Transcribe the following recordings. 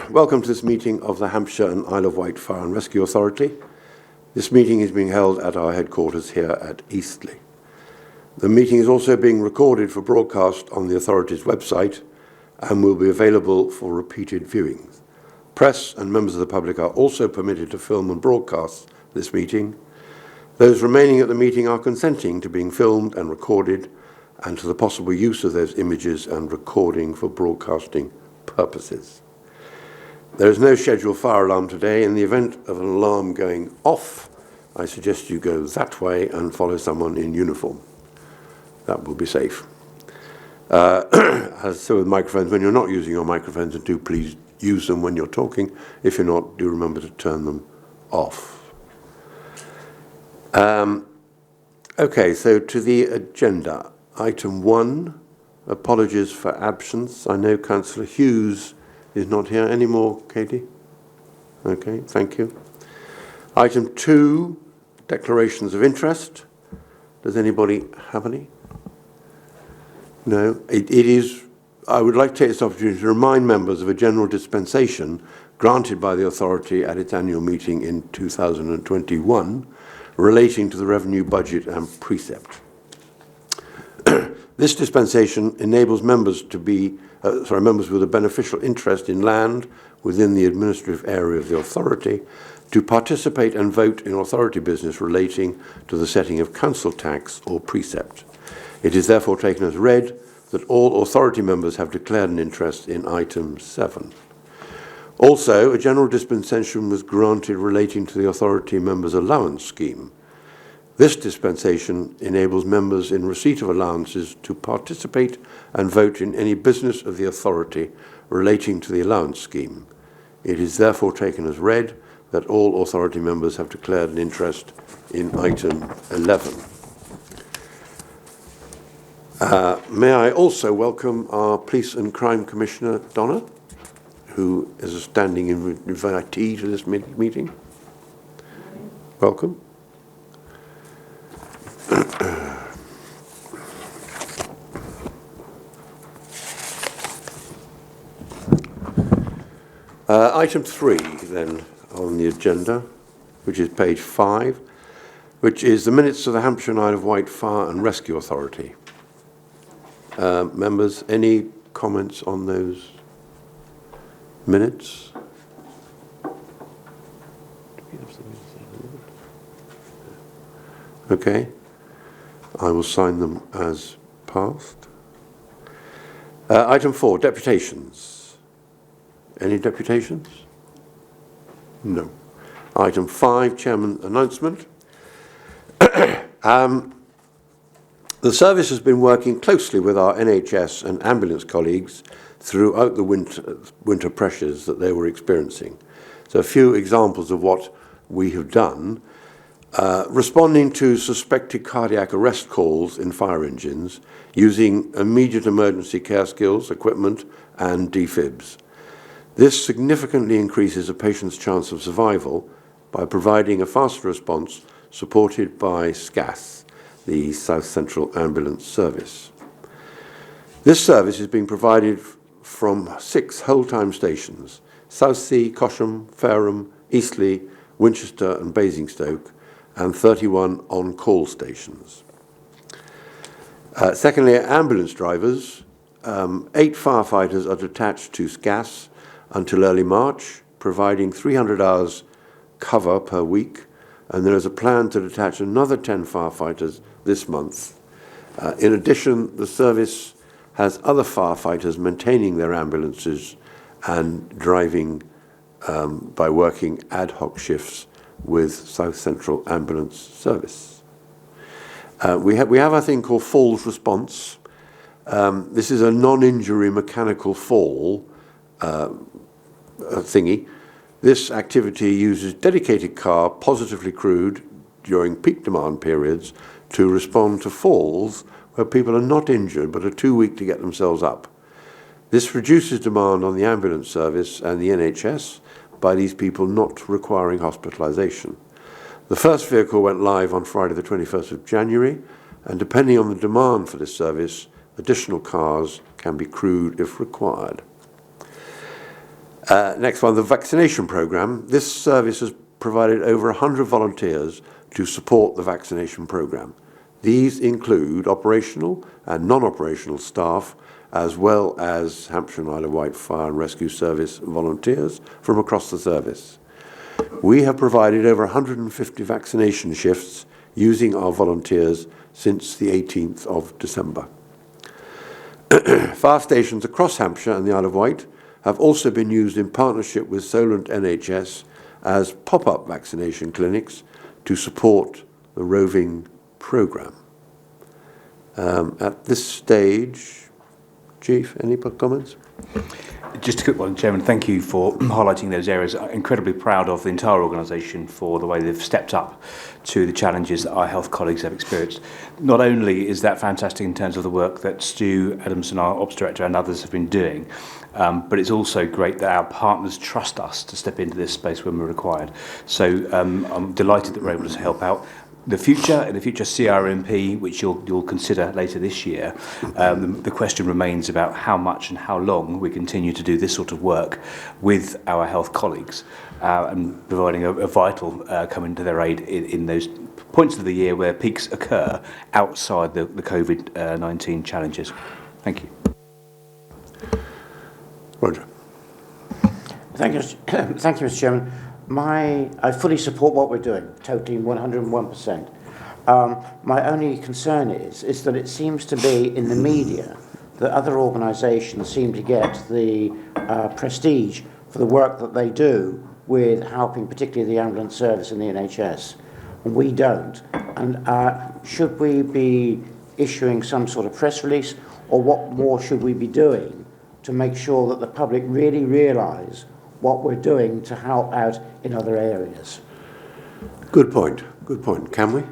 Welcome to this meeting of the Hampshire and Isle of Wight Fire and Rescue Authority. This meeting is being held at our headquarters here at Eastleigh. The meeting is also being recorded for broadcast on the authority's website and will be available for repeated viewings. Press and members of the public are also permitted to film and broadcast this meeting. Those remaining at the meeting are consenting to being filmed and recorded and to the possible use of those images and recording for broadcasting purposes. There is no scheduled fire alarm today. In the event of an alarm going off, I suggest you go that way and follow someone in uniform. That will be safe. As so with microphones, when you're not using your microphones, do please use them when you're talking. If you're not, do remember to turn them off. Okay, so to the agenda. Item 1, apologies for absence. I know Councillor Hughes is not here anymore, Katie? Okay, thank you. Item 2, declarations of interest. Does anybody have any? No, it is, I would like to take this opportunity to remind members of a general dispensation granted by the authority at its annual meeting in 2021 relating to the revenue budget and precept. This dispensation enables members to be members with a beneficial interest in land within the administrative area of the authority to participate and vote in authority business relating to the setting of council tax or precept. It is therefore taken as read that all authority members have declared an interest in item 7. Also, a general dispensation was granted relating to the authority members' allowance scheme. This dispensation enables members in receipt of allowances to participate and vote in any business of the authority relating to the allowance scheme. It is therefore taken as read that all authority members have declared an interest in item 11. May I also welcome our Police and Crime Commissioner, Donna, who is a standing invitee to this meeting. Welcome. Item 3 then on the agenda, which is page 5, which is the minutes of the Hampshire and Isle of Wight Fire and Rescue Authority. Members, any comments on those minutes? Okay, I will sign them as passed. Item 4, deputations. Any deputations? No. Item 5, Chairman announcement. The service has been working closely with our NHS and ambulance colleagues throughout the winter pressures that they were experiencing. So a few examples of what we have done. Responding to suspected cardiac arrest calls in fire engines using immediate emergency care skills, equipment and defibs. This significantly increases a patient's chance of survival by providing a faster response supported by SCAS, the South Central Ambulance Service. This service is being provided from 6 whole-time stations: Southsea, Cosham, Fareham, Eastleigh, Winchester and Basingstoke, and 31 on-call stations. Secondly, ambulance drivers. 8 firefighters are detached to SCAS until early March, providing 300 hours cover per week, and there is a plan to detach another 10 firefighters this month. In addition, the service has other firefighters maintaining their ambulances and driving by working ad hoc shifts with South Central Ambulance Service. We have a thing called falls response. This is a non-injury mechanical fall thingy. This activity uses dedicated car positively crewed during peak demand periods to respond to falls where people are not injured but are too weak to get themselves up. This reduces demand on the ambulance service and the NHS by these people not requiring hospitalisation. The first vehicle went live on Friday the 21st of January, and depending on the demand for this service, additional cars can be crewed if required. Next one, the Vaccination Program. This service has provided over 100 volunteers to support the vaccination program. These include operational and non-operational staff, as well as Hampshire and Isle of Wight Fire and Rescue Service volunteers from across the service. We have provided over 150 vaccination shifts using our volunteers since the 18th of December. Fire stations across Hampshire and the Isle of Wight have also been used in partnership with Solent NHS as pop-up vaccination clinics to support the roving programme. At this stage, Chief, any comments? Just a quick one, Chairman. Thank you for highlighting those areas. I'm incredibly proud of the entire organisation for the way they've stepped up to the challenges that our health colleagues have experienced. Not only is that fantastic in terms of the work that Stu Adamson, our Ops Director, and others have been doing, but it's also great that our partners trust us to step into this space when we're required. So I'm delighted that we're able to help out. In the future CRMP, which you'll consider later this year, the question remains about how much and how long we continue to do this sort of work with our health colleagues and providing a vital coming to their aid in those points of the year where peaks occur outside the COVID-19 challenges. Thank you. Roger. Thank you, Mr. Chairman. I fully support what we're doing, totally 101%. My only concern is that it seems to be in the media that other organisations seem to get the prestige for the work that they do with helping particularly the ambulance service in the NHS, and we don't. And should we be issuing some sort of press release, or what more should we be doing to make sure that the public really realise what we're doing to help out in other areas? Good point. Good point. Can we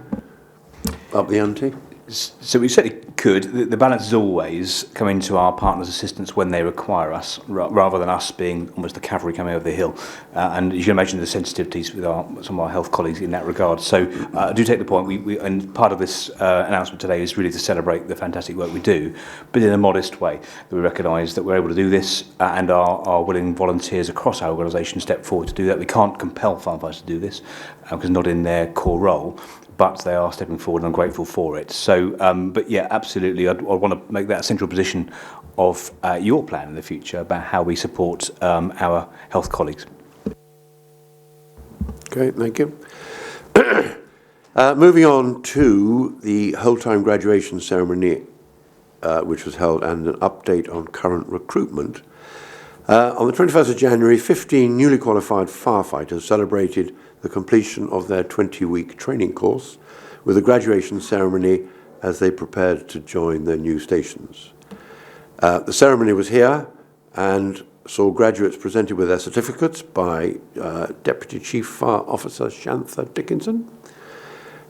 up the ante? So we certainly could. The balance is always coming to our partners' assistance when they require us, rather than us being almost the cavalry coming over the hill. And you can imagine the sensitivities with some of our health colleagues in that regard. So I do take the point. And part of this announcement today is really to celebrate the fantastic work we do, but in a modest way. That we recognise that we're able to do this, and our willing volunteers across our organisation step forward to do that. We can't compel firefighters to do this because it's not in their core role, but they are stepping forward, and I'm grateful for it. So, but yeah, absolutely, I want to make that a central position of your plan in the future about how we support our health colleagues. Okay, thank you. Moving on to the whole-time graduation ceremony, which was held, and an update on current recruitment. On the 21st of January, 15 newly qualified firefighters celebrated the completion of their 20-week training course with a graduation ceremony as they prepared to join their new stations. The ceremony was here and saw graduates presented with their certificates by Deputy Chief Fire Officer Shantha Dickinson.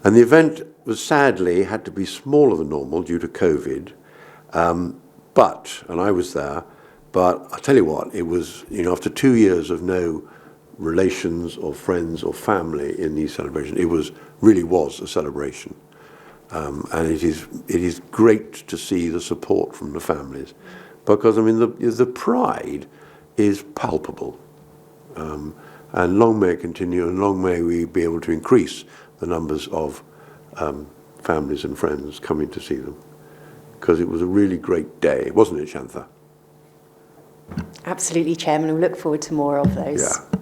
And the event was sadly had to be smaller than normal due to COVID, and I was there, but I'll tell you what, it was, after 2 years of no relations or friends or family in these celebrations, it really was a celebration. And it is great to see the support from the families, because the pride is palpable, and long may it continue, and long may we be able to increase the numbers of families and friends coming to see them, because it was a really great day, wasn't it, Shantha? Absolutely, Chairman. We look forward to more of those. Yeah.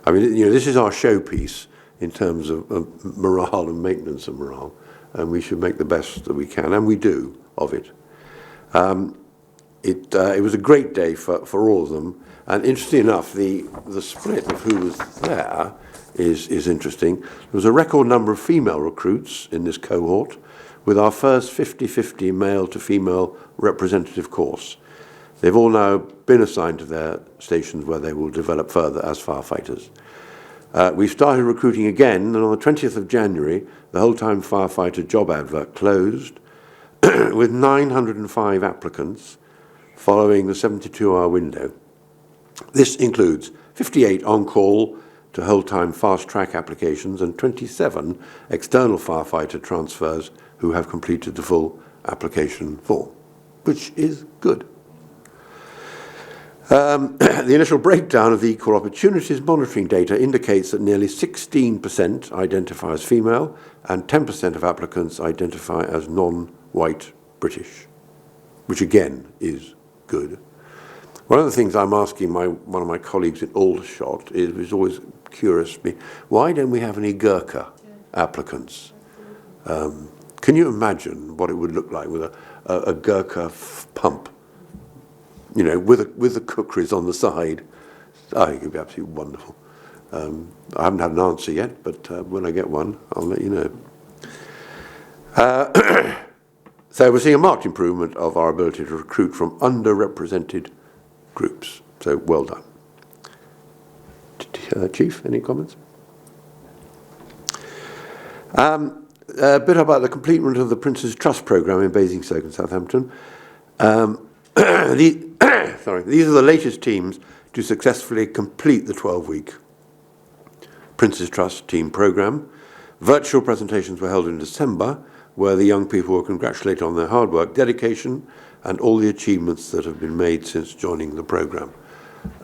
This is our showpiece in terms of morale and maintenance of morale, and we should make the best that we can, and we do, of it. It was a great day for all of them, and interestingly enough, the split of who was there is interesting. There was a record number of female recruits in this cohort, with our first 50-50 male to female representative course. They've all now been assigned to their stations where they will develop further as firefighters. We started recruiting again, and on the 20th of January, the whole-time firefighter job advert closed with 905 applicants following the 72-hour window. This includes 58 on-call to whole-time fast-track applications and 27 external firefighter transfers who have completed the full application form, which is good. The initial breakdown of the equal opportunities monitoring data indicates that nearly 16% identify as female and 10% of applicants identify as non-white British, which again is good. One of the things I'm asking one of my colleagues in Aldershot is always curious me, why don't we have any Gurkha applicants? Can you imagine what it would look like with a Gurkha pump? You know, with the cookeries on the side. I think it would be absolutely wonderful. I haven't had an answer yet, but when I get one, I'll let you know. So we're seeing a marked improvement of our ability to recruit from underrepresented groups. So well done. Chief, any comments? A bit about the completion of the Prince's Trust programme in Basingstoke and Southampton. These are the latest teams to successfully complete the 12-week Prince's Trust team programme. Virtual presentations were held in December, where the young people were congratulated on their hard work, dedication, and all the achievements that have been made since joining the programme.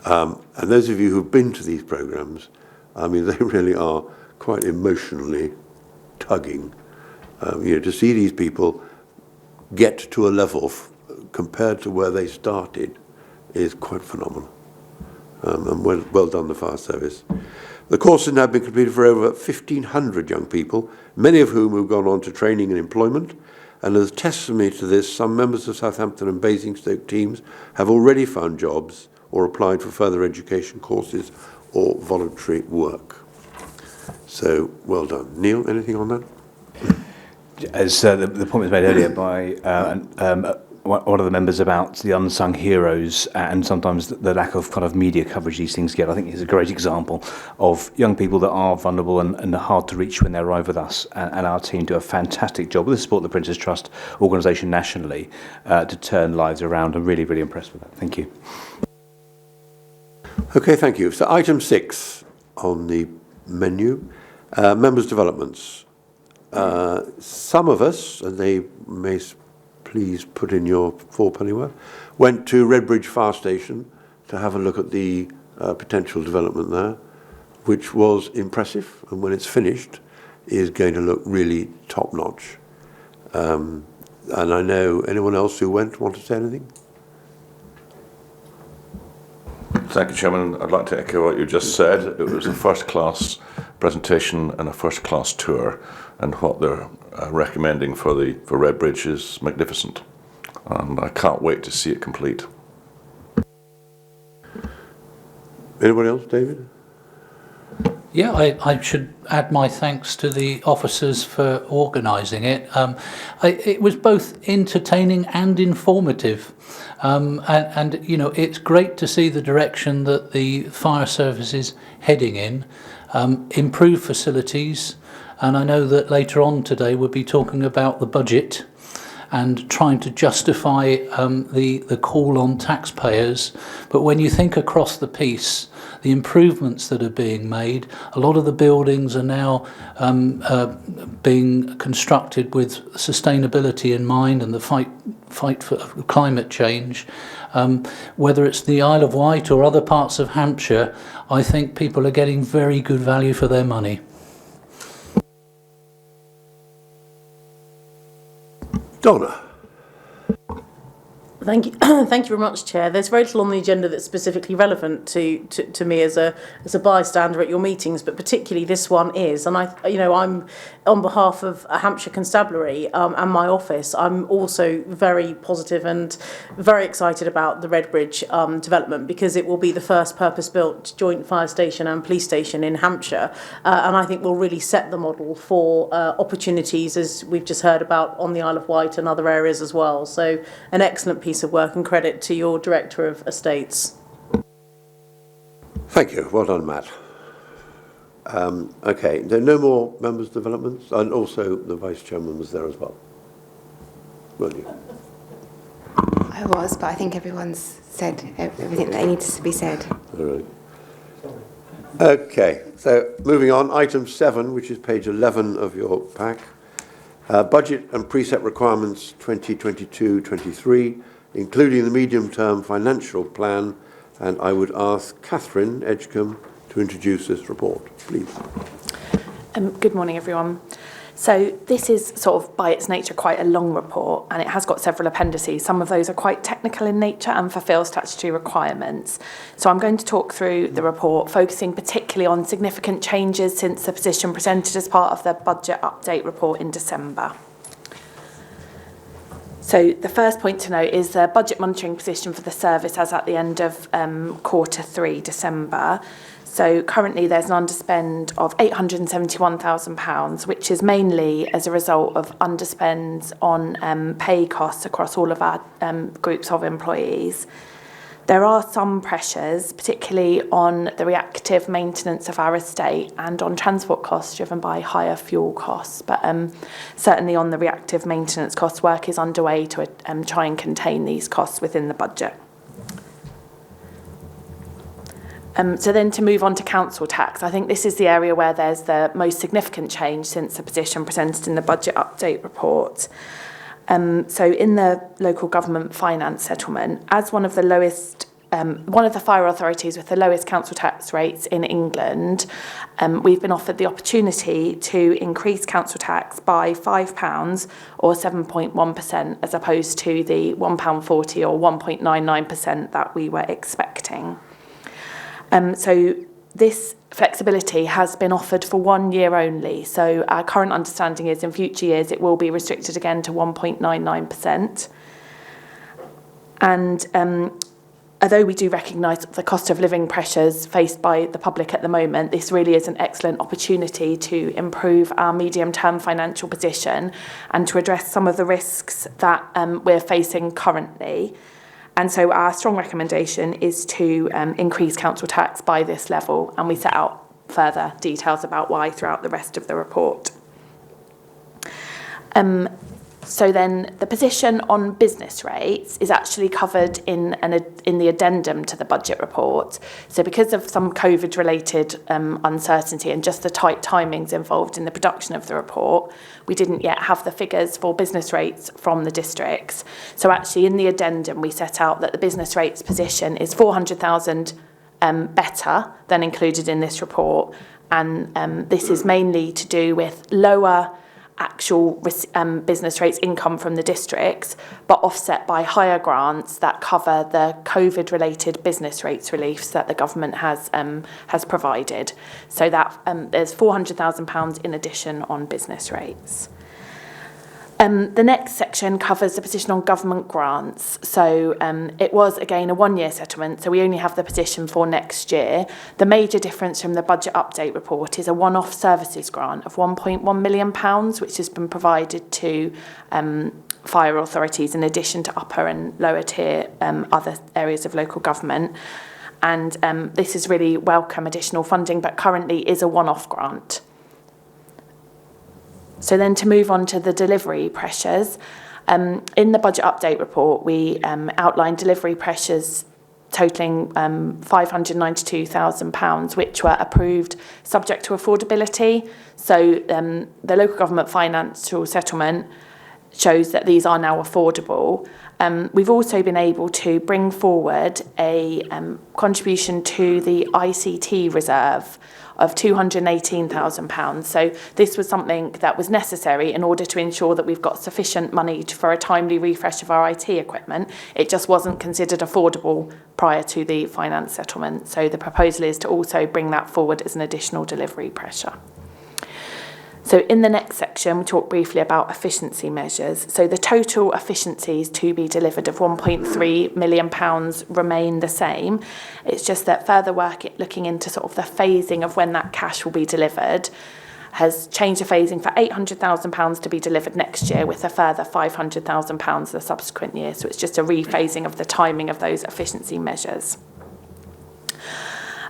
And those of you who've been to these programmes, I mean, they really are quite emotionally tugging. You know, to see these people get to a level compared to where they started is quite phenomenal. And well done, the fire service. The course has now been completed for over 1,500 young people, many of whom have gone on to training and employment. And as testimony to this, some members of Southampton and Basingstoke teams have already found jobs or applied for further education courses or voluntary work. So, well done. Neil, anything on that? As the point was made earlier by one of the members about the unsung heroes and sometimes the lack of kind of media coverage these things get, I think is a great example of young people that are vulnerable and hard to reach when they arrive with us. And our team do a fantastic job with the support of the Prince's Trust organisation nationally to turn lives around. I'm really, really impressed with that. Thank you. Okay, thank you. So item 6 on the menu, members' developments. Some of us, and they may please put in your four-penny worth, went to Redbridge Fire Station to have a look at the potential development there, which was impressive, and when it's finished is going to look really top-notch. And I know anyone else who went want to say anything? Thank you, Chairman. I'd like to echo what you just said. It was a first-class presentation and a first-class tour, and what they're recommending for Redbridge is magnificent, and I can't wait to see it complete. Anyone else, David? Yeah, I should add my thanks to the officers for organising it. It was both entertaining and informative. And, you know, it's great to see the direction that the fire service is heading in, improved facilities. And I know that later on today we'll be talking about the budget and trying to justify the call on taxpayers. But when you think across the piece, the improvements that are being made, a lot of the buildings are now being constructed with sustainability in mind and the fight for climate change. Whether it's the Isle of Wight or other parts of Hampshire, I think people are getting very good value for their money. Donna. Thank you. Thank you very much, Chair. There's very little on the agenda that's specifically relevant to me as a bystander at your meetings, but particularly this one is. And I'm on behalf of Hampshire Constabulary and my office. I'm also very positive and very excited about the Redbridge development, because it will be the first purpose-built joint fire station and police station in Hampshire, and I think will really set the model for opportunities, as we've just heard about, on the Isle of Wight and other areas as well. So an excellent piece of work, and credit to your Director of Estates. Thank you. Well done, Matt. Okay, there are no more members' developments, and also the Vice Chairman was there as well. Weren't you? I was, but I think everyone's said everything that needs to be said. All right. Okay, so moving on, item 7, which is page 11 of your pack. Budget and preset requirements 2022-23, including the medium-term financial plan And I would ask Catherine Edgecombe to introduce this report, please. Good morning, everyone. So this is sort of by its nature quite a long report, and it has got several appendices. Some of those are quite technical in nature and fulfil statutory requirements. So I'm going to talk through the report, focusing particularly on significant changes since the position presented as part of the budget update report in December. So the first point to note is the budget monitoring position for the service as at the end of Q3 December. So currently there's an underspend of £871,000, which is mainly as a result of underspends on pay costs across all of our groups of employees. There are some pressures, particularly on the reactive maintenance of our estate and on transport costs driven by higher fuel costs. But certainly on the reactive maintenance costs, work is underway to try and contain these costs within the budget. So then to move on to council tax, I think this is the area where there's the most significant change since the position presented in the budget update report. So in the local government finance settlement, as one of the fire authorities with the lowest council tax rates in England, we've been offered the opportunity to increase council tax by £5 or 7.1% as opposed to the £1.40 or 1.99% that we were expecting. So this flexibility has been offered for 1 year only. So our current understanding is in future years it will be restricted again to 1.99%. And although we do recognise the cost of living pressures faced by the public at the moment, this really is an excellent opportunity to improve our medium-term financial position and to address some of the risks that we're facing currently. And so our strong recommendation is to increase council tax by this level, and we set out further details about why throughout the rest of the report. So then the position on business rates is actually covered in the addendum to the budget report. So because of some COVID-related uncertainty and just the tight timings involved in the production of the report, we didn't yet have the figures for business rates from the districts. So actually in the addendum we set out that the business rates position is 400,000 better than included in this report, and this is mainly to do with lower actual business rates income from the districts, but offset by higher grants that cover the COVID-related business rates reliefs that the government has provided. So that there's £400,000 in addition on business rates. The next section covers the position on government grants. So it was, again, a 1 year settlement, so we only have the position for next year. The major difference from the budget update report is a one-off services grant of £1.1 million, which has been provided to fire authorities in addition to upper and lower tier other areas of local government. And this is really welcome additional funding, but currently is a one-off grant. So then to move on to the delivery pressures, in the budget update report, we outlined delivery pressures totalling £592,000, which were approved subject to affordability. So the local government financial settlement shows that these are now affordable. We've also been able to bring forward a contribution to the ICT reserve of £218,000. So this was something that was necessary in order to ensure that we've got sufficient money for a timely refresh of our IT equipment. It just wasn't considered affordable prior to the finance settlement. So the proposal is to also bring that forward as an additional delivery pressure. So in the next section, we talk briefly about efficiency measures. So the total efficiencies to be delivered of £1.3 million remain the same. It's just that further work looking into sort of the phasing of when that cash will be delivered has changed the phasing for £800,000 to be delivered next year with a further £500,000 the subsequent year. So it's just a rephasing of the timing of those efficiency measures.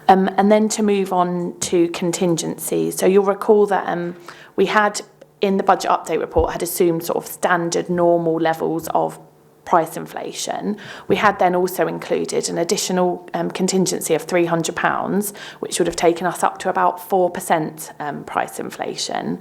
And then to move on to contingencies. So you'll recall that we had, in the budget update report, had assumed sort of standard normal levels of price inflation. We had then also included an additional contingency of £300, which would have taken us up to about 4% price inflation.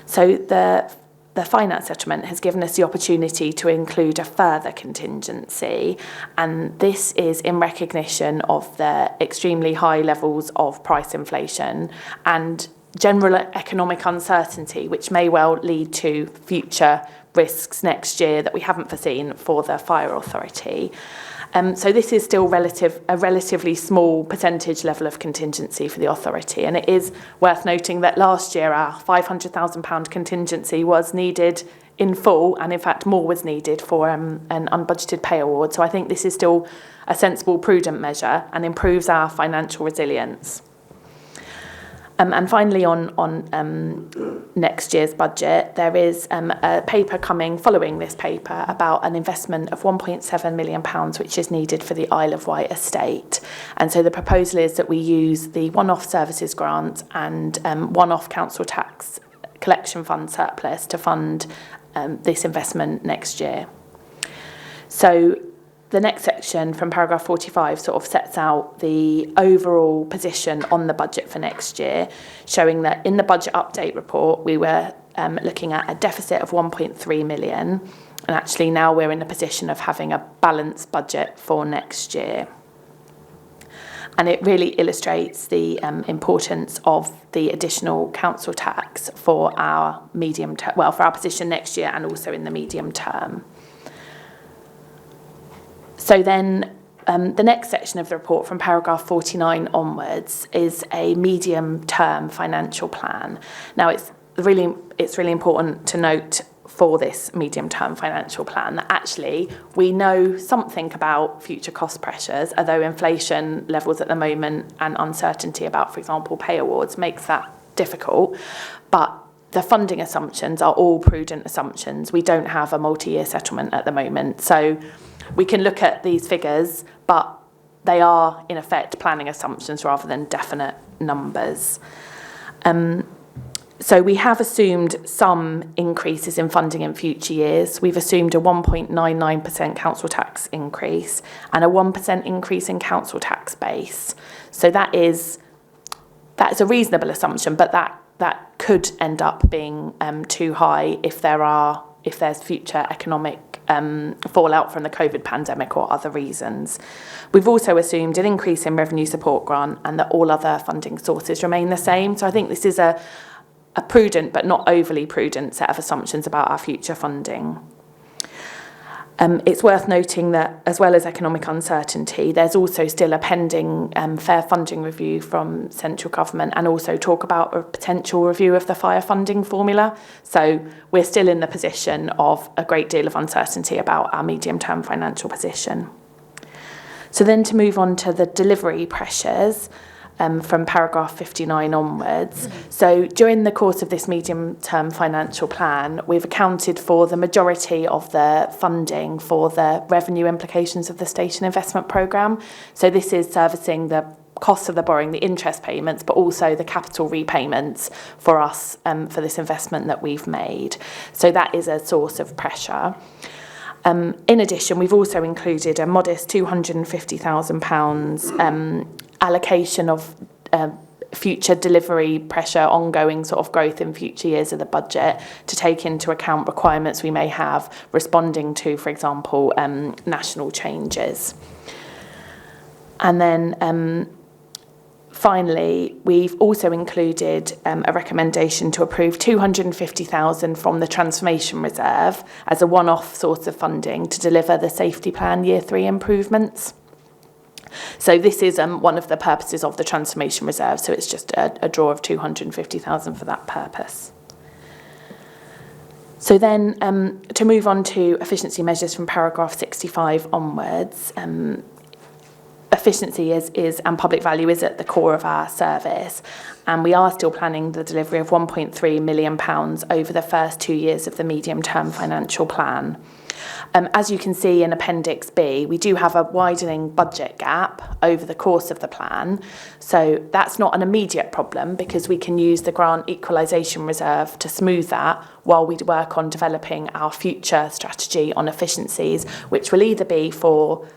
So the the finance settlement has given us the opportunity to include a further contingency, and this is in recognition of the extremely high levels of price inflation and general economic uncertainty, which may well lead to future risks next year that we haven't foreseen for the fire authority. So this is still a relatively small percentage level of contingency for the authority, and it is worth noting that last year our £500,000 contingency was needed in full, and in fact more was needed for an unbudgeted pay award. So I think this is still a sensible, prudent measure and improves our financial resilience. And finally, on next year's budget, there is a paper coming following this paper about an investment of £1.7 million, which is needed for the Isle of Wight estate. And so the proposal is that we use the one-off services grant and one-off council tax collection fund surplus to fund this investment next year. So the next section from paragraph 45 sort of sets out the overall position on the budget for next year, showing that in the budget update report we were looking at a deficit of 1.3 million, and actually now we're in a position of having a balanced budget for next year. And it really illustrates the importance of the additional council tax for our for our position next year and also in the medium term. So then the next section of the report from paragraph 49 onwards is a medium-term financial plan. Now it's really important to note for this medium-term financial plan that actually we know something about future cost pressures, although inflation levels at the moment and uncertainty about, for example, pay awards makes that difficult. But the funding assumptions are all prudent assumptions. We don't have a multi-year settlement at the moment. So we can look at these figures, but they are, in effect, planning assumptions rather than definite numbers. So we have assumed some increases in funding in future years. We've assumed a 1.99% council tax increase and a 1% increase in council tax base. So that's a reasonable assumption, but that could end up being too high if there's future economic fallout from the COVID pandemic or other reasons. We've also assumed an increase in revenue support grant and that all other funding sources remain the same. So I think this is a prudent but not overly prudent set of assumptions about our future funding. It's worth noting that as well as economic uncertainty, there's also still a pending fair funding review from central government and also talk about a potential review of the fire funding formula. So we're still in the position of a great deal of uncertainty about our medium-term financial position. So then to move on to the delivery pressures, from paragraph 59 onwards. So during the course of this medium-term financial plan, we've accounted for the majority of the funding for the revenue implications of the station investment programme. So this is servicing the costs of the borrowing, the interest payments, but also the capital repayments for us for this investment that we've made. So that is a source of pressure. In addition, we've also included a modest £250,000 allocation of future delivery pressure, ongoing sort of growth in future years of the budget to take into account requirements we may have responding to, for example, national changes. And then finally, we've also included a recommendation to approve $250,000 from the Transformation Reserve as a one-off source of funding to deliver the Safety Plan Year 3 improvements. So this is one of the purposes of the Transformation Reserve, so it's just a draw of $250,000 for that purpose. So then to move on to efficiency measures from paragraph 65 onwards, efficiency is and public value is at the core of our service, and we are still planning the delivery of £1.3 million over the first 2 years of the medium-term financial plan. As you can see in Appendix B, we do have a widening budget gap over the course of the plan, so that's not an immediate problem because we can use the Grant Equalisation Reserve to smooth that while we work on developing our future strategy on efficiencies, which will either be for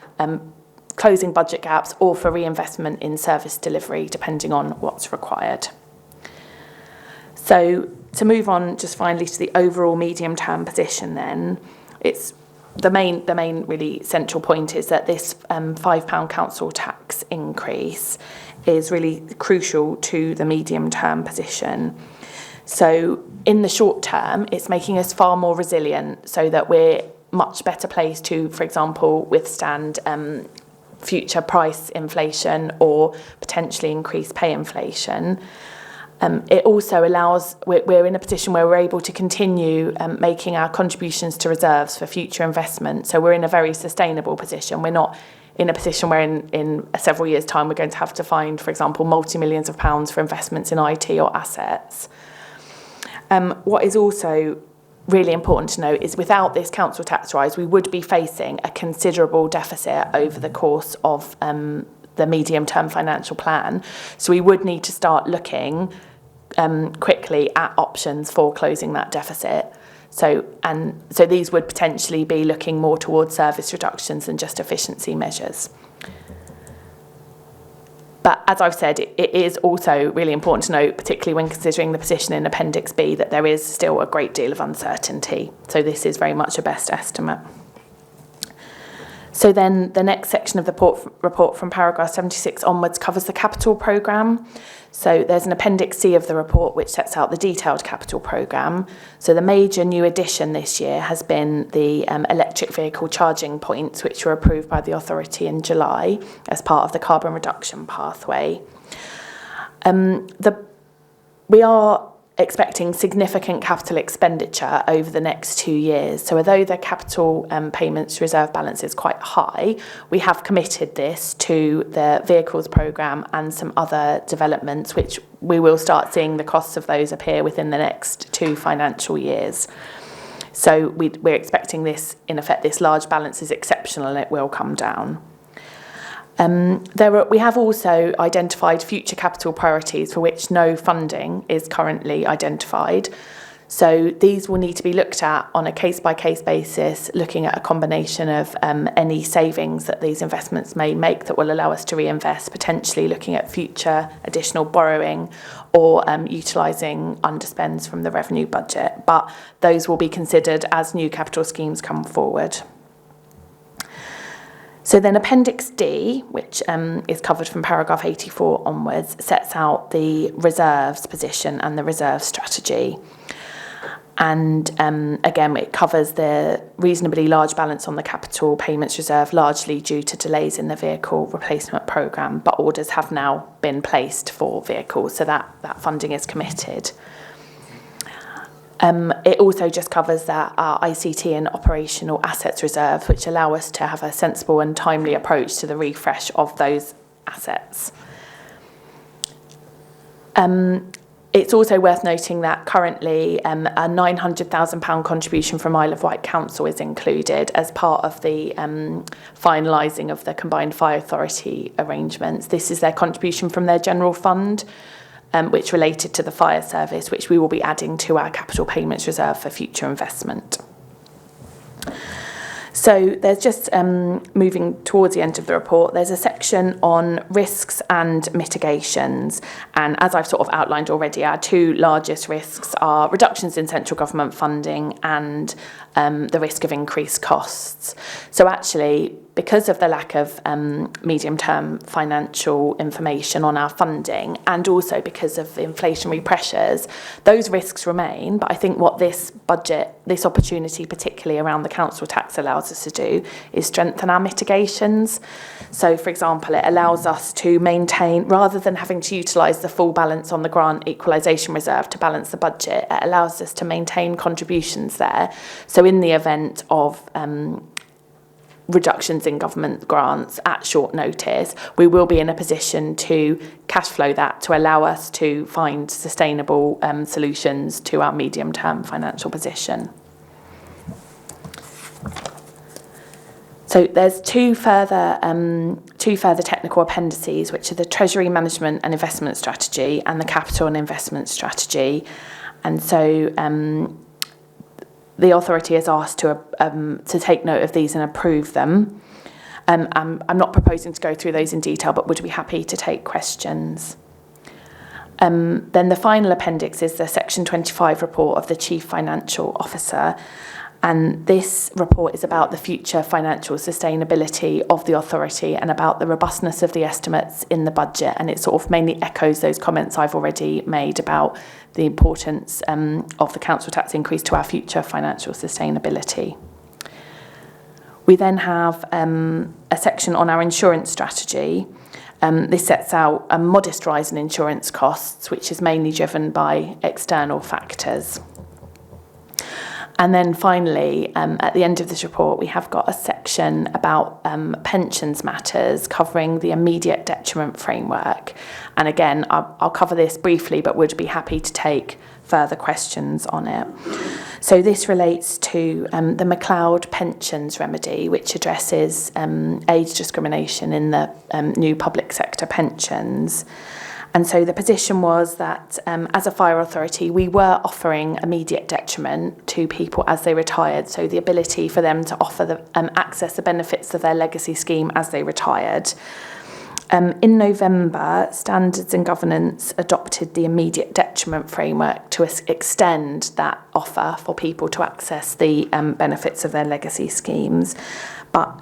closing budget gaps or for reinvestment in service delivery, depending on what's required. So to move on just finally to the overall medium-term position then, it's the main really central point is that this £5 council tax increase is really crucial to the medium-term position. So in the short term, it's making us far more resilient so that we're much better placed to, for example, withstand future price inflation or potentially increased pay inflation. It also allows, we're in a position where we're able to continue making our contributions to reserves for future investment. So we're in a very sustainable position. We're not in a position where in several years' time we're going to have to find, for example, multi-millions of pounds for investments in IT or assets. What is also really important to note is without this council tax rise, we would be facing a considerable deficit over the course of the medium-term financial plan. So we would need to start looking quickly at options for closing that deficit. So these would potentially be looking more towards service reductions than just efficiency measures. But as I've said, it is also really important to note, particularly when considering the position in Appendix B, that there is still a great deal of uncertainty. So this is very much a best estimate. So then the next section of the report from paragraph 76 onwards covers the capital programme. So there's an Appendix C of the report which sets out the detailed capital programme. So the major new addition this year has been the electric vehicle charging points, which were approved by the authority in July as part of the carbon reduction pathway. We are expecting significant capital expenditure over the next 2 years. So although the capital payments reserve balance is quite high, we have committed this to the vehicles programme and some other developments, which we will start seeing the costs of those appear within the next 2 financial years. So we're expecting this, in effect, this large balance is exceptional and it will come down. We have also identified future capital priorities for which no funding is currently identified. So these will need to be looked at on a case-by-case basis, looking at a combination of any savings that these investments may make that will allow us to reinvest, potentially looking at future additional borrowing or utilising underspends from the revenue budget. But those will be considered as new capital schemes come forward. So then Appendix D, which is covered from paragraph 84 onwards, sets out the reserves position and the reserve strategy. And again, it covers the reasonably large balance on the capital payments reserve, largely due to delays in the vehicle replacement programme, but orders have now been placed for vehicles, so that funding is committed. It also just covers our ICT and operational assets reserve, which allow us to have a sensible and timely approach to the refresh of those assets. It's also worth noting that currently a £900,000 contribution from Isle of Wight Council is included as part of the finalising of the Combined Fire Authority arrangements. This is their contribution from their general fund, which related to the fire service, which we will be adding to our capital payments reserve for future investment. So there's just moving towards the end of the report, there's a section on risks and mitigations. And as I've sort of outlined already, our 2 largest risks are reductions in central government funding and the risk of increased costs. So actually, because of the lack of medium-term financial information on our funding, and also because of the inflationary pressures, those risks remain. But I think what this budget, this opportunity, particularly around the council tax, allows us to do is strengthen our mitigations. So, for example, it allows us to maintain, rather than having to utilise the full balance on the grant equalisation reserve to balance the budget, it allows us to maintain contributions there. So in the event of reductions in government grants at short notice, we will be in a position to cash flow that to allow us to find sustainable solutions to our medium-term financial position. So there's two further technical appendices, which are the Treasury Management and Investment Strategy and the Capital and Investment Strategy. And so the authority is asked to take note of these and approve them. I'm not proposing to go through those in detail, but would be happy to take questions. Then the final appendix is the Section 25 report of the Chief Financial Officer. And this report is about the future financial sustainability of the authority and about the robustness of the estimates in the budget. And it sort of mainly echoes those comments I've already made about the importance of the council tax increase to our future financial sustainability. We then have a section on our insurance strategy. This sets out a modest rise in insurance costs, which is mainly driven by external factors. And then finally, at the end of this report, we have got a section about pensions matters covering the immediate detriment framework. And again, I'll cover this briefly, but would be happy to take further questions on it. So this relates to the Mcleod pensions remedy, which addresses age discrimination in the new public sector pensions. And so the position was that as a fire authority, we were offering immediate detriment to people as they retired. So the ability for them to offer the access the benefits of their legacy scheme as they retired. In November, Standards and Governance adopted the immediate detriment framework to extend that offer for people to access the benefits of their legacy schemes. But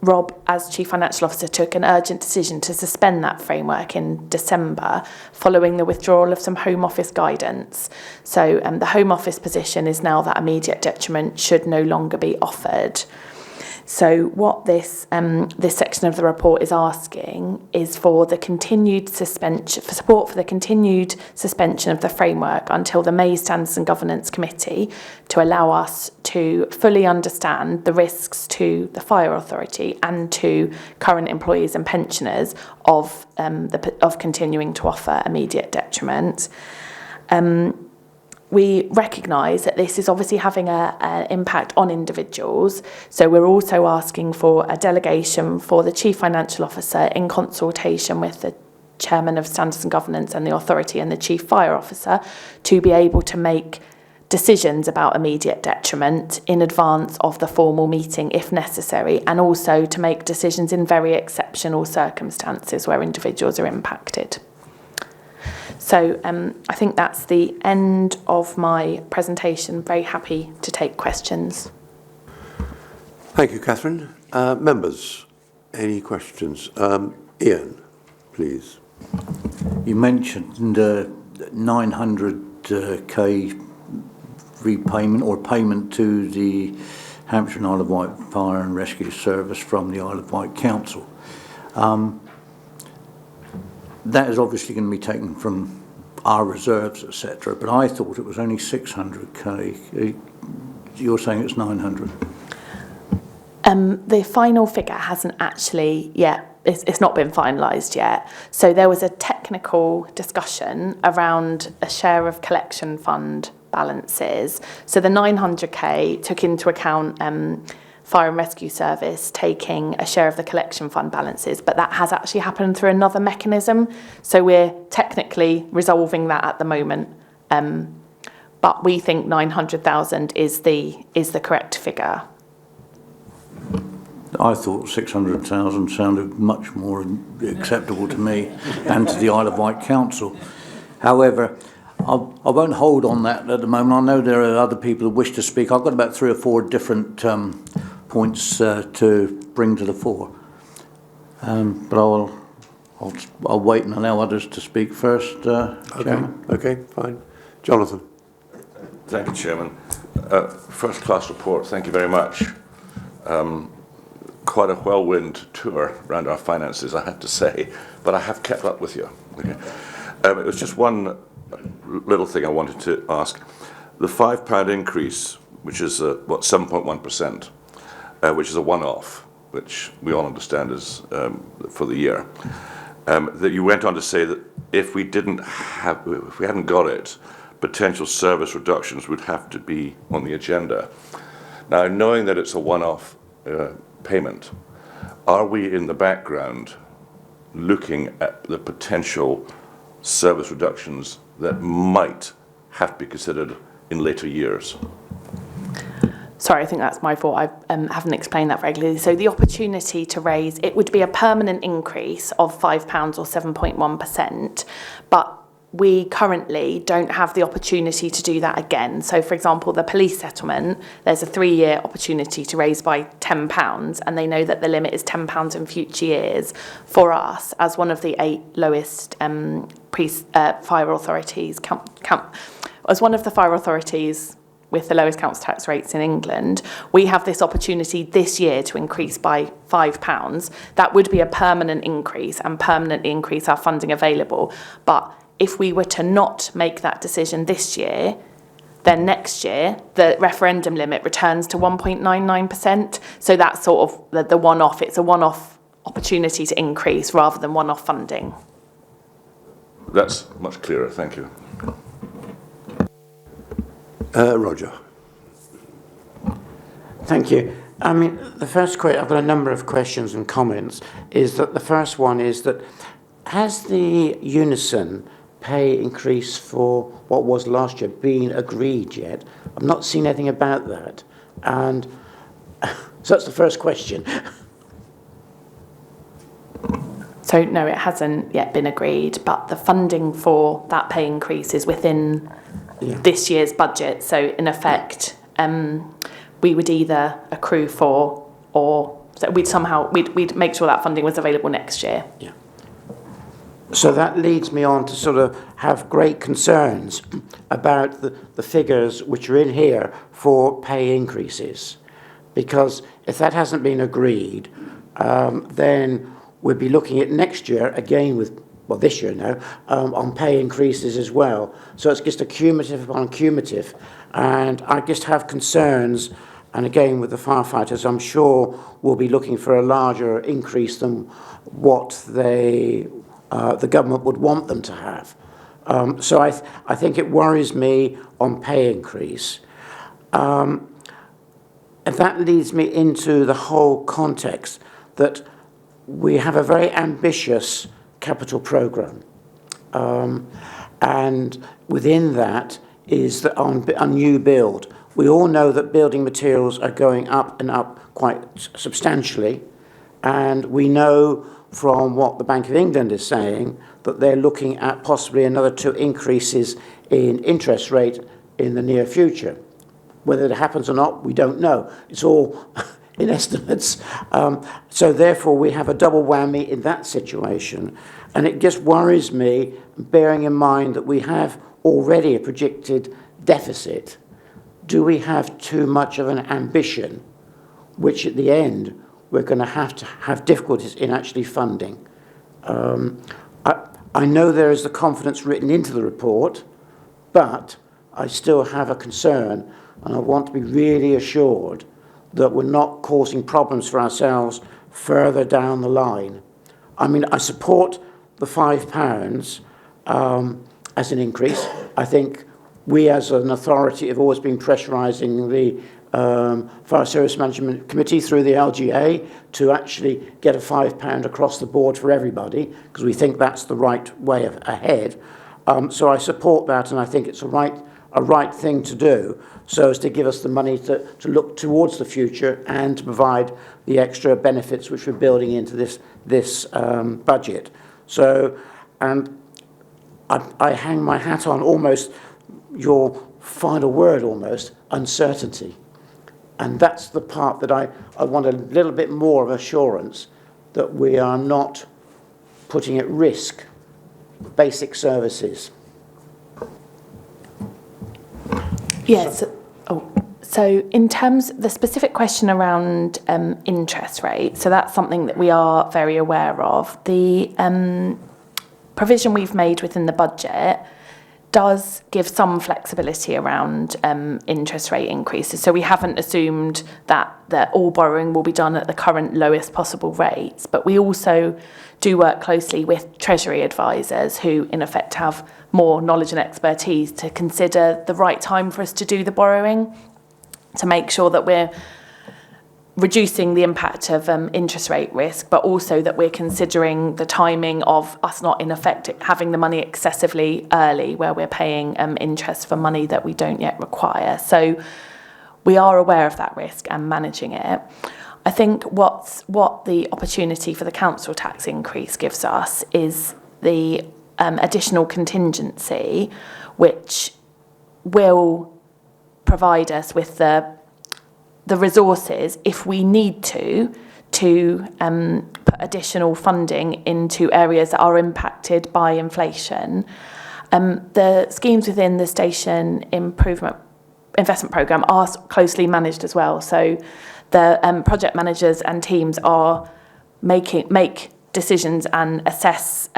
Rob, as Chief Financial Officer, took an urgent decision to suspend that framework in December following the withdrawal of some Home Office guidance. So the Home Office position is now that immediate detriment should no longer be offered. So what this section of the report is asking is for the continued suspension, for support for the continued suspension of the framework until the May Standards and Governance Committee, to allow us to fully understand the risks to the fire authority and to current employees and pensioners of continuing to offer immediate detriment. We recognise that this is obviously having an impact on individuals, so we're also asking for a delegation for the Chief Financial Officer in consultation with the Chairman of Standards and Governance and the Authority and the Chief Fire Officer to be able to make decisions about immediate detriment in advance of the formal meeting if necessary, and also to make decisions in very exceptional circumstances where individuals are impacted. So I think that's the end of my presentation. Very happy to take questions. Thank you, Catherine. Members, any questions? Ian, please. You mentioned 900k repayment or payment to the Hampshire and Isle of Wight Fire and Rescue Service from the Isle of Wight Council. That is obviously going to be taken from our reserves, etc. But I thought it was only 600k. You're saying it's 900. The final figure hasn't actually yet. It's not been finalised yet. So there was a technical discussion around a share of collection fund balances. So the 900k took into account Fire and Rescue Service taking a share of the collection fund balances, but that has actually happened through another mechanism. So we're technically resolving that at the moment. But we think 900,000 is the correct figure. I thought 600,000 sounded much more acceptable to me and to the Isle of Wight Council. However, I won't hold on that at the moment. I know there are other people who wish to speak. I've got about 3 or 4 different points to bring to the fore. But I'll wait and allow others to speak first. Okay, fine. Jonathan. Thank you, Chairman. First class report, thank you very much. Quite a whirlwind tour around our finances, I have to say, but I have kept up with you. Okay. It was just one little thing I wanted to ask. The £5 increase, which is 7.1%, which is a one-off, which we all understand is for the year. That you went on to say that if we hadn't got it, potential service reductions would have to be on the agenda. Now, knowing that it's a one-off payment, are we in the background looking at the potential service reductions that might have to be considered in later years? Sorry, I think that's my fault. I haven't explained that very clearly. So the opportunity to raise, it would be a permanent increase of £5 or 7.1%, but we currently don't have the opportunity to do that again. So, for example, the police settlement, there's a 3-year opportunity to raise by £10, and they know that the limit is £10 in future years. For us, as one of the 8 lowest fire authorities, as one of the fire authorities with the lowest council tax rates in England, we have this opportunity this year to increase by £5. That would be a permanent increase and permanently increase our funding available. But if we were to not make that decision this year, then next year the referendum limit returns to 1.99%. So that's sort of the one-off. It's a one-off opportunity to increase rather than one-off funding. That's much clearer, thank you. Roger. Thank you. I mean, the first question, I've got a number of questions and comments, is that the first one is that has the Unison pay increase for what was last year been agreed yet? I've not seen anything about that. And so that's the first question. So no, it hasn't yet been agreed, but the funding for that pay increase is within this year's budget. So in effect, we would either accrue for, or so we'd make sure that funding was available next year. Yeah. So that leads me on to sort of have great concerns about the figures which are in here for pay increases, because if that hasn't been agreed, then we'll be looking at next year again with, well, this year now, on pay increases as well. So it's just a cumulative upon cumulative. And I just have concerns, and again with the firefighters, I'm sure we'll be looking for a larger increase than what the government would want them to have. So I think it worries me on pay increase. And that leads me into the whole context that we have a very ambitious capital programme. And within that is that on new build. We all know that building materials are going up and up quite substantially. And we know from what the Bank of England is saying that they're looking at possibly another 2 increases in interest rate in the near future. Whether it happens or not, we don't know. It's all in estimates. So therefore, we have a double whammy in that situation. And it just worries me, bearing in mind that we have already a projected deficit. Do we have too much of an ambition, which at the end we're going to have difficulties in actually funding? I know there is the confidence written into the report, but I still have a concern, and I want to be really assured that we're not causing problems for ourselves further down the line. I mean, I support the £5 as an increase. I think we as an authority have always been pressurising the Fire Service Management Committee through the LGA to actually get a £5 across the board for everybody, because we think that's the right way ahead. So I support that, and I think it's a right thing to do, so as to give us the money to look towards the future and to provide the extra benefits which we're building into this budget. So, and I hang my hat on almost your final word, almost, uncertainty. And that's the part that I want a little bit more of assurance that we are not putting at risk basic services. Yes. So in terms, the specific question around interest rate, so that's something that we are very aware of. The provision we've made within the budget does give some flexibility around interest rate increases. So we haven't assumed that all borrowing will be done at the current lowest possible rates, but we also do work closely with Treasury advisors who in effect have more knowledge and expertise to consider the right time for us to do the borrowing, to make sure that we're reducing the impact of interest rate risk, but also that we're considering the timing of us not in effect having the money excessively early, where we're paying interest for money that we don't yet require. So we are aware of that risk and managing it. I think what the opportunity for the council tax increase gives us is the additional contingency, which will provide us with the resources if we need to put additional funding into areas that are impacted by inflation. The schemes within the Station Investment Program are closely managed as well. So the project managers and teams are make decisions and assess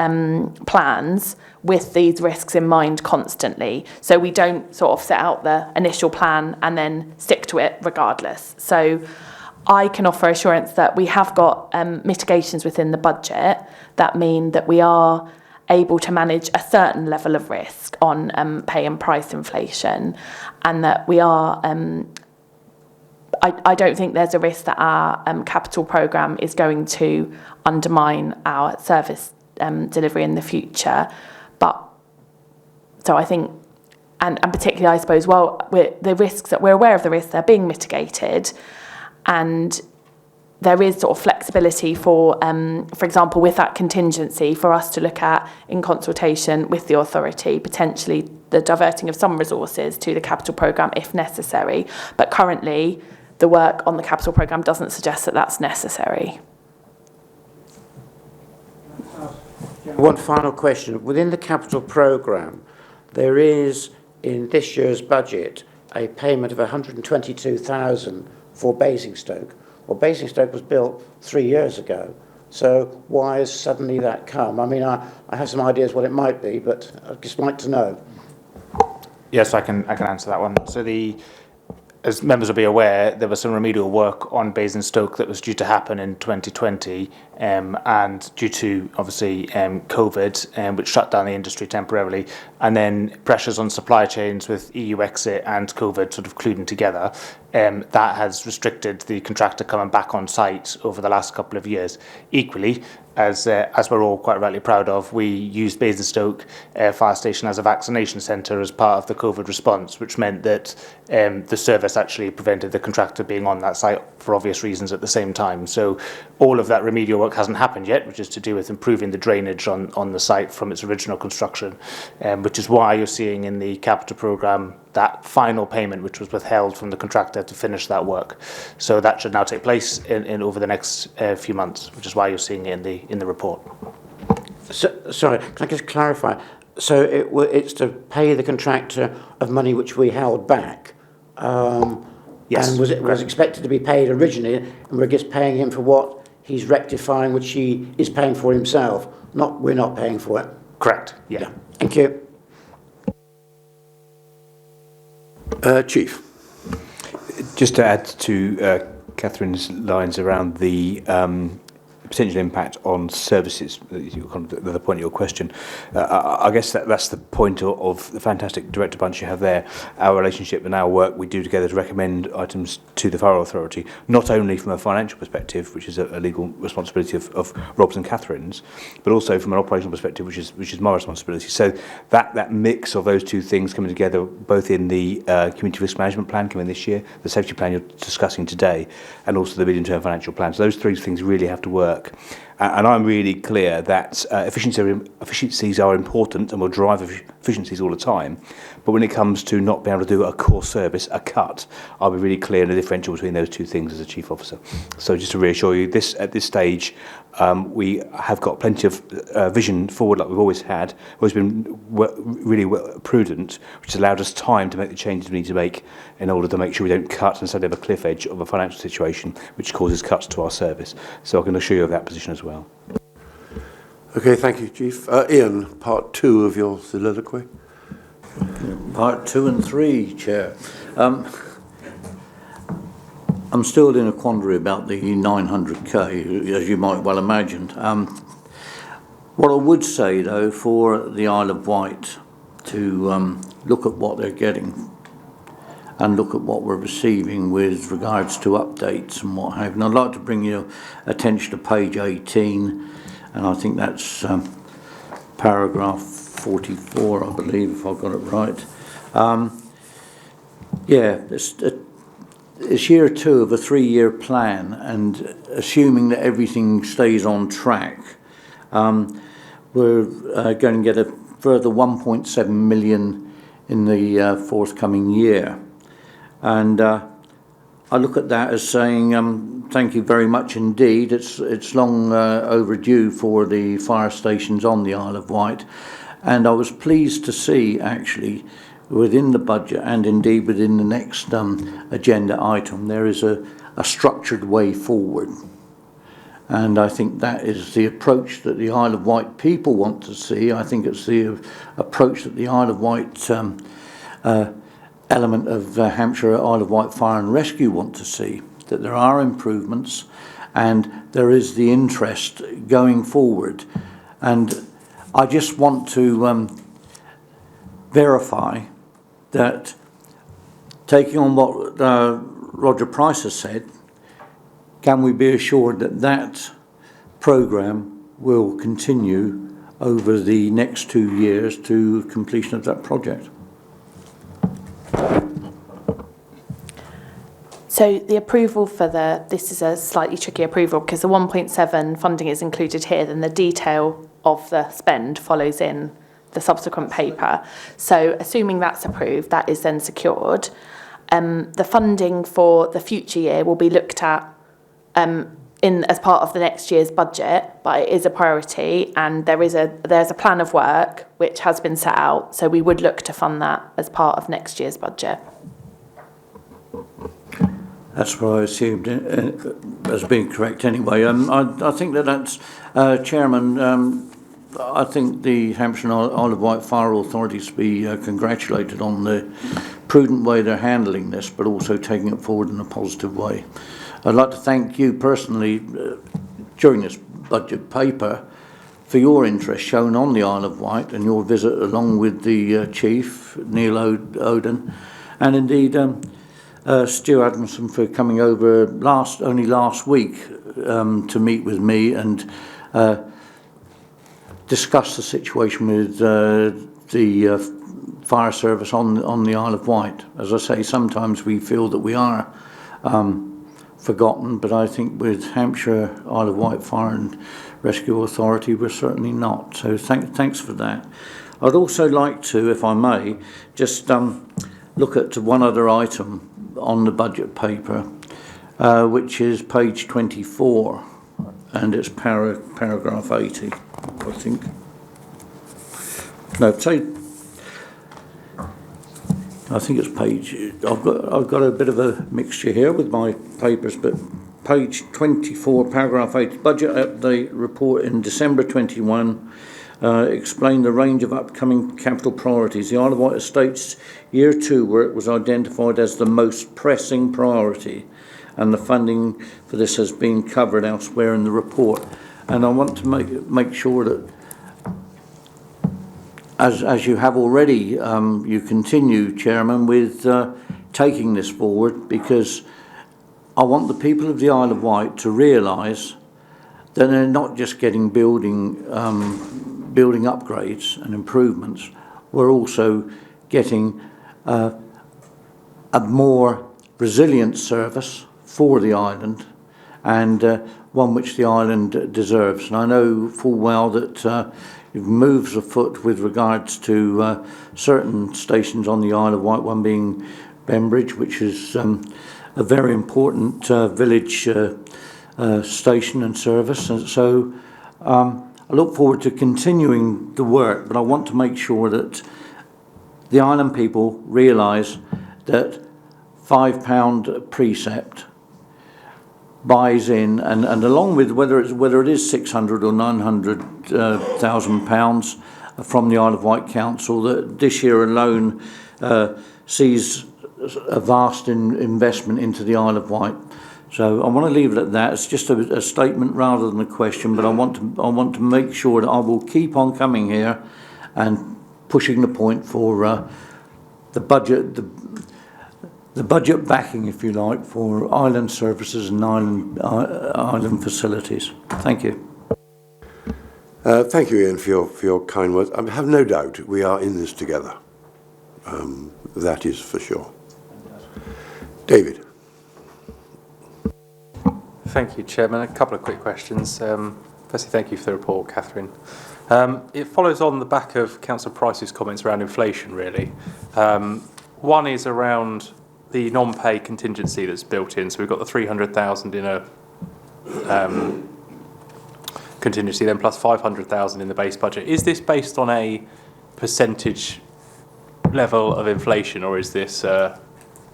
plans with these risks in mind constantly. So we don't sort of set out the initial plan and then stick to it regardless. So I can offer assurance that we have got mitigations within the budget that mean that we are able to manage a certain level of risk on pay and price inflation, and that we are I don't think there's a risk that our capital programme is going to undermine our service delivery in the future. But so I think, and particularly I suppose, the risks that we're aware of, the risks they're being mitigated, and there is sort of flexibility for example, with that contingency for us to look at in consultation with the authority, potentially the diverting of some resources to the capital programme if necessary. But currently, the work on the capital programme doesn't suggest that that's necessary. One final question. Within the capital programme, there is, in this year's budget, a payment of 122,000 for Basingstoke. Well, Basingstoke was built 3 years ago, so why has suddenly that come? I mean, I have some ideas what it might be, but I'd just like to know. Yes, I can answer that one. So as members will be aware, there was some remedial work on Basingstoke that was due to happen in 2020, and due to obviously COVID, which shut down the industry temporarily, and then pressures on supply chains with EU exit and COVID sort of colluding together, that has restricted the contractor coming back on site over the last couple of years. Equally, as we're all quite rightly proud of, we used Basingstoke Fire Station as a vaccination centre as part of the COVID response, which meant that the service actually prevented the contractor being on that site for obvious reasons at the same time. So all of that remedial work hasn't happened yet, which is to do with improving the drainage on the site from its original construction, which is why you're seeing in the capital programme that final payment which was withheld from the contractor to finish that work. So that should now take place in over the next few months, which is why you're seeing it in the report. So, sorry, can I just clarify? So it's to pay the contractor of money which we held back? Yes. And was expected to be paid originally, and we're just paying him for what he's rectifying, which he is paying for himself. We're not paying for it. Correct. Yeah. Thank you. Chief. Just to add to Catherine's lines around the potential impact on services, the point of your question. I guess that's the point of the fantastic director bunch you have there, our relationship and our work we do together to recommend items to the Fire Authority, not only from a financial perspective, which is a legal responsibility of Rob's and Catherine's, but also from an operational perspective, which is my responsibility. So that mix of those two things coming together, both in the community risk management plan coming this year, the safety plan you're discussing today, and also the medium-term financial plan. So those three things really have to work. And I'm really clear that efficiencies are important and will drive efficiencies all the time. But when it comes to not being able to do a core service, a cut, I'll be really clear in the differential between those two things as a chief officer. So just to reassure you, at this stage, we have got plenty of vision forward like we've always had. Always been really prudent, which has allowed us time to make the changes we need to make in order to make sure we don't cut and suddenly have a cliff edge of a financial situation which causes cuts to our service. So I can assure you of that position as well. Okay, thank you, Chief. Ian, part 2 of your soliloquy. Part 2 and 3, Chair. I'm still in a quandary about the 900k, as you might well imagine. What I would say, though, for the Isle of Wight to look at what they're getting and look at what we're receiving with regards to updates and what have you. And I'd like to bring your attention to page 18, and I think that's paragraph 44, I believe, if I've got it right. it's year 2 of a 3-year plan, and assuming that everything stays on track, we're going to get a further 1.7 million in the forthcoming year. And I look at that as saying thank you very much indeed. It's long overdue for the fire stations on the Isle of Wight, and I was pleased to see actually within the budget and indeed within the next agenda item there is a structured way forward. And I think that is the approach that the Isle of Wight people want to see. I think it's the approach that the Isle of Wight element of Hampshire Isle of Wight Fire and Rescue want to see, that there are improvements and there is the interest going forward. And I just want to verify that, taking on what Roger Price has said, can we be assured that that programme will continue over the next 2 years to completion of that project? So the approval for this is a slightly tricky approval because the 1.7 funding is included here, then the detail of the spend follows in the subsequent paper. So assuming that's approved, that is then secured. The funding for the future year will be looked at as part of the next year's budget, but it is a priority, and there's a plan of work which has been set out, so we would look to fund that as part of next year's budget. That's what I assumed as being correct anyway. I think that's, Chairman, I think the Hampshire and Isle of Wight Fire Authorities to be congratulated on the prudent way they're handling this, but also taking it forward in a positive way. I'd like to thank you personally during this budget paper for your interest shown on the Isle of Wight and your visit along with the Chief, Neil Oden, and indeed Stu Adamson for coming over only last week to meet with me and discuss the situation with the fire service on the Isle of Wight. As I say, sometimes we feel that we are forgotten, but I think with Hampshire Isle of Wight Fire and Rescue Authority we're certainly not. So thanks for that. I'd also like to, if I may, just look at one other item on the budget paper, which is page 24, and it's paragraph 80, I think. No, I think it's page. I've got a bit of a mixture here with my papers, but page 24, paragraph 80, budget update report in December 21. Explain the range of upcoming capital priorities. The Isle of Wight Estates Year 2 work was identified as the most pressing priority, and the funding for this has been covered elsewhere in the report. And I want to make sure that, as you have already, you continue, Chairman, with taking this forward, because I want the people of the Isle of Wight to realise that they're not just getting building upgrades and improvements. We're also getting a more resilient service for the island, and one which the island deserves. And I know full well that moves afoot with regards to certain stations on the Isle of Wight, one being Bembridge, which is a very important village station and service. And so I look forward to continuing the work, but I want to make sure that the island people realise that £5 precept buys in, and along with whether it is 600 or 900,000 pounds from the Isle of Wight Council, that this year alone sees a vast investment into the Isle of Wight. So I want to leave it at that. It's just a statement rather than a question, but I want to make sure that I will keep on coming here and pushing the point for the budget, the budget backing, if you like, for island services and island facilities. Thank you. Thank you, Ian, for your kind words. I have no doubt we are in this together. That is for sure. David. Thank you, Chairman. A couple of quick questions. Firstly, thank you for the report, Catherine. It follows on the back of Councillor Price's comments around inflation, really. One is around the non-pay contingency that's built in. So we've got the 300,000 in a contingency, then plus 500,000 in the base budget. Is this based on a percentage level of inflation, or is this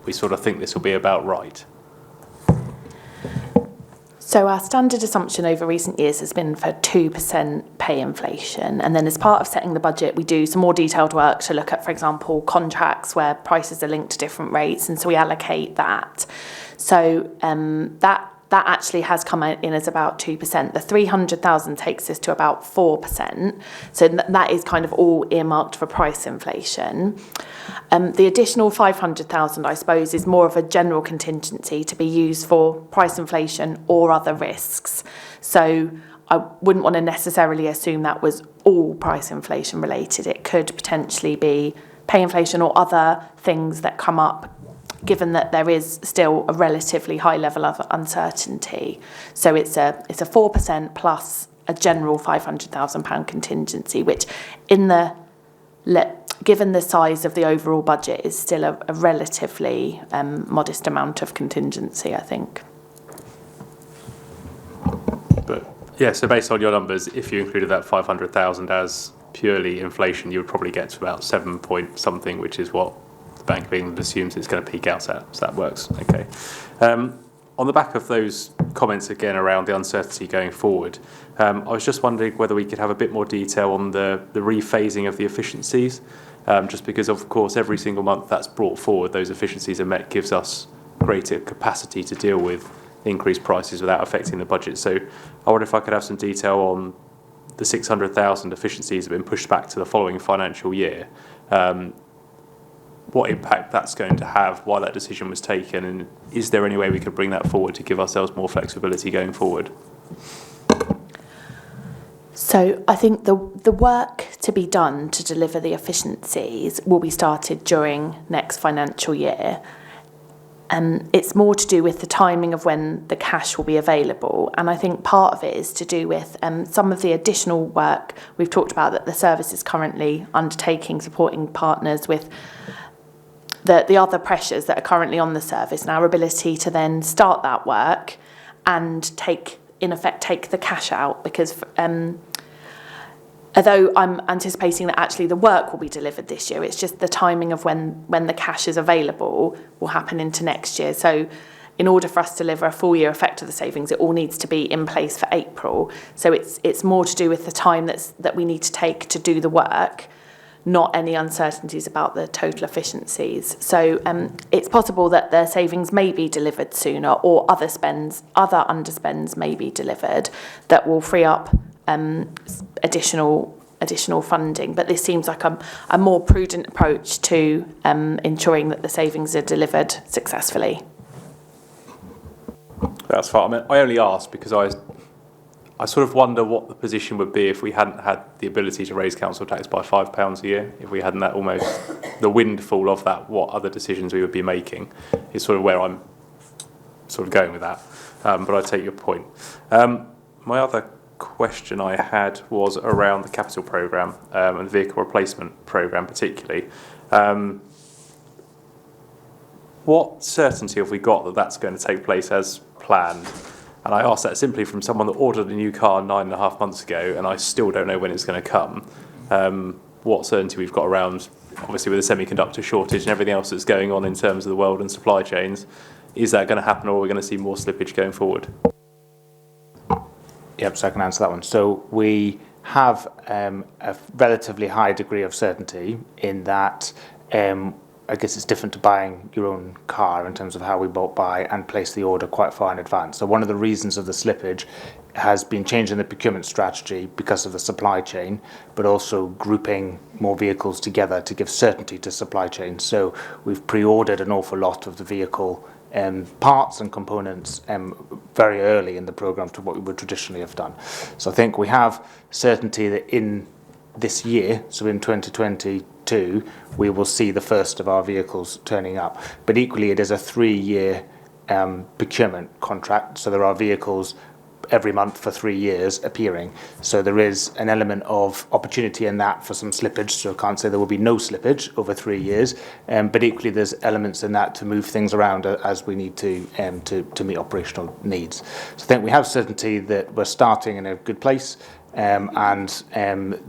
we sort of think this will be about right? So our standard assumption over recent years has been for 2% pay inflation. And then as part of setting the budget, we do some more detailed work to look at, for example, contracts where prices are linked to different rates. And so we allocate that. So that actually has come in as about 2%. The 300,000 takes us to about 4%. So that is kind of all earmarked for price inflation. The additional 500,000, I suppose, is more of a general contingency to be used for price inflation or other risks. So I wouldn't want to necessarily assume that was all price inflation related. It could potentially be pay inflation or other things that come up, given that there is still a relatively high level of uncertainty. So it's a 4% plus a general £500,000 contingency, which given the size of the overall budget is still a relatively modest amount of contingency, I think. But yeah, so based on your numbers, if you included that 500,000 as purely inflation, you would probably get to about 7 point something, which is what Bank of England assumes it's going to peak out at, so that works. Okay. On the back of those comments again around the uncertainty going forward, I was just wondering whether we could have a bit more detail on the rephasing of the efficiencies, just because of course every single month that's brought forward, those efficiencies are met, gives us greater capacity to deal with increased prices without affecting the budget. So I wonder if I could have some detail on the 600,000 efficiencies that have been pushed back to the following financial year. What impact that's going to have, why that decision was taken, and is there any way we could bring that forward to give ourselves more flexibility going forward? So I think the work to be done to deliver the efficiencies will be started during next financial year. It's more to do with the timing of when the cash will be available. And I think part of it is to do with some of the additional work we've talked about that the service is currently undertaking, supporting partners with the other pressures that are currently on the service, and our ability to then start that work and take the cash out, because although I'm anticipating that actually the work will be delivered this year, it's just the timing of when the cash is available will happen into next year. So in order for us to deliver a full year effect of the savings, it all needs to be in place for April. So it's more to do with the time that we need to take to do the work, not any uncertainties about the total efficiencies. So it's possible that the savings may be delivered sooner, or other underspends may be delivered that will free up additional funding. But this seems like a more prudent approach to ensuring that the savings are delivered successfully. That's fine. I mean, I only asked because I sort of wonder what the position would be if we hadn't had the ability to raise council tax by £5 a year, if we hadn't that almost the windfall of that, what other decisions we would be making, is sort of where I'm sort of going with that. But I take your point. My other question I had was around the capital programme and the vehicle replacement programme particularly. What certainty have we got that that's going to take place as planned? And I ask that simply from someone that ordered a new car 9.5 months ago, and I still don't know when it's going to come. What certainty we've got around, obviously with the semiconductor shortage and everything else that's going on in terms of the world and supply chains, is that going to happen, or are we going to see more slippage going forward? Yep, so I can answer that one. So we have a relatively high degree of certainty in that I guess it's different to buying your own car in terms of how we both buy and place the order quite far in advance. So one of the reasons of the slippage has been changing the procurement strategy because of the supply chain, but also grouping more vehicles together to give certainty to supply chain. So we've pre-ordered an awful lot of the vehicle parts and components very early in the programme to what we would traditionally have done. So I think we have certainty that in this year, so in 2022, we will see the first of our vehicles turning up. But equally, it is a 3-year procurement contract. So there are vehicles every month for 3 years appearing. So there is an element of opportunity in that for some slippage. So I can't say there will be no slippage over 3 years, but equally there's elements in that to move things around as we need to meet operational needs. So I think we have certainty that we're starting in a good place, and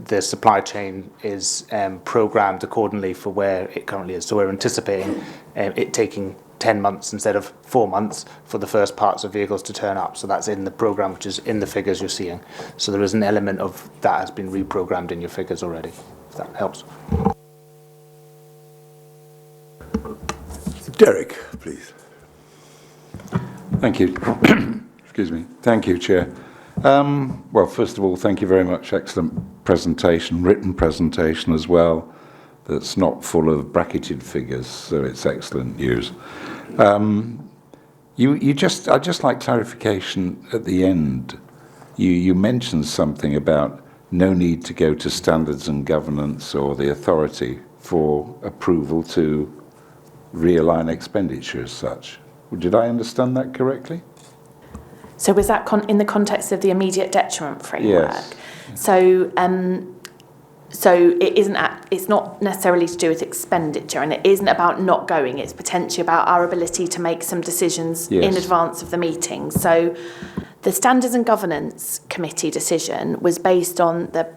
the supply chain is programmed accordingly for where it currently is. So we're anticipating it taking 10 months instead of 4 months for the first parts of vehicles to turn up. So that's in the programme, which is in the figures you're seeing. So there is an element of that has been reprogrammed in your figures already, if that helps. Derek, please. Thank you. Excuse me. Thank you, Chair. Well, first of all, thank you very much. Excellent presentation, written presentation as well. That's not full of bracketed figures, so it's excellent news. I'd just like clarification at the end. You mentioned something about no need to go to standards and governance or the authority for approval to realign expenditure as such. Did I understand that correctly? So was that in the context of the immediate detriment framework? Yes. So it's not necessarily to do with expenditure, and it isn't about not going. It's potentially about our ability to make some decisions in advance of the meeting. So the Standards and Governance Committee decision was based on the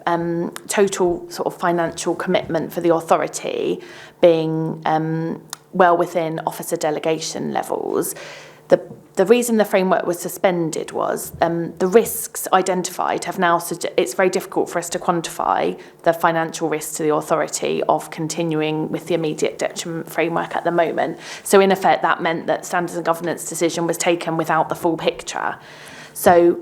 total sort of financial commitment for the authority being well within officer delegation levels. The reason the framework was suspended was the risks identified have now, it's very difficult for us to quantify the financial risk to the authority of continuing with the immediate detriment framework at the moment. So in effect, that meant that Standards and Governance decision was taken without the full picture. So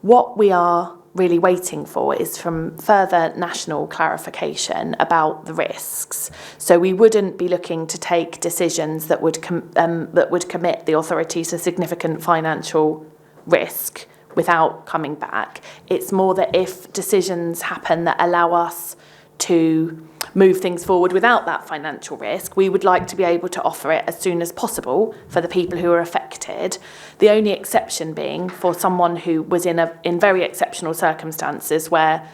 what we are really waiting for is from further national clarification about the risks. So we wouldn't be looking to take decisions that would commit the authority to significant financial risk without coming back. It's more that if decisions happen that allow us to move things forward without that financial risk, we would like to be able to offer it as soon as possible for the people who are affected. The only exception being for someone who was in very exceptional circumstances where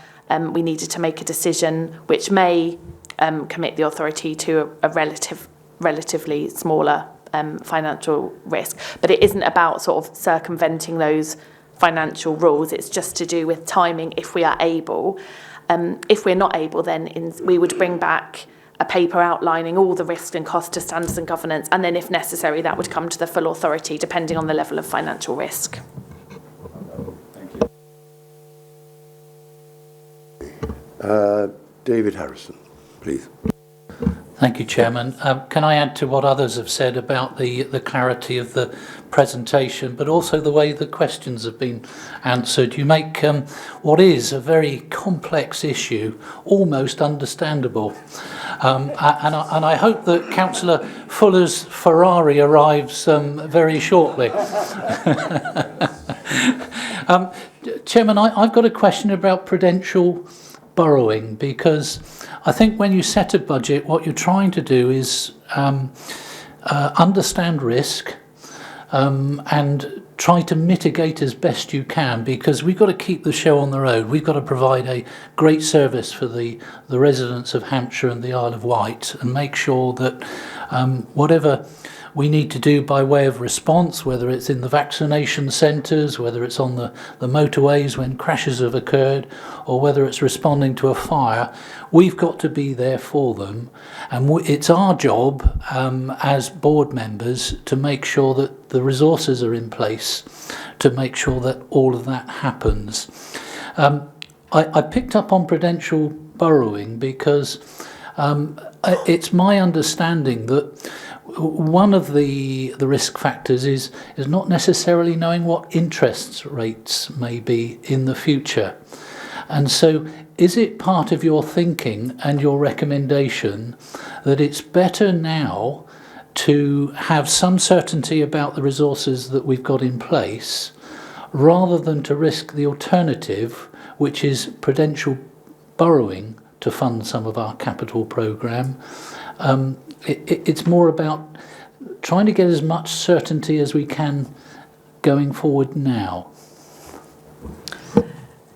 we needed to make a decision which may commit the authority to a relatively smaller financial risk. But it isn't about sort of circumventing those financial rules. It's just to do with timing if we are able. If we're not able, then we would bring back a paper outlining all the risks and costs to standards and governance, and then if necessary, that would come to the full authority, depending on the level of financial risk. Thank you. David Harrison, please. Thank you, Chairman. Can I add to what others have said about the clarity of the presentation, but also the way the questions have been answered? You make what is a very complex issue almost understandable. And I hope that Councillor Fuller's Ferrari arrives very shortly. Chairman, I've got a question about prudential borrowing, because I think when you set a budget, what you're trying to do is understand risk and try to mitigate as best you can, because we've got to keep the show on the road. We've got to provide a great service for the residents of Hampshire and the Isle of Wight, and make sure that whatever we need to do by way of response, whether it's in the vaccination centres, whether it's on the motorways when crashes have occurred, or whether it's responding to a fire, we've got to be there for them. And it's our job as board members to make sure that the resources are in place to make sure that all of that happens. I picked up on prudential borrowing because it's my understanding that one of the risk factors is not necessarily knowing what interest rates may be in the future. And so is it part of your thinking and your recommendation that it's better now to have some certainty about the resources that we've got in place, rather than to risk the alternative, which is prudential borrowing to fund some of our capital programme? It's more about trying to get as much certainty as we can going forward now.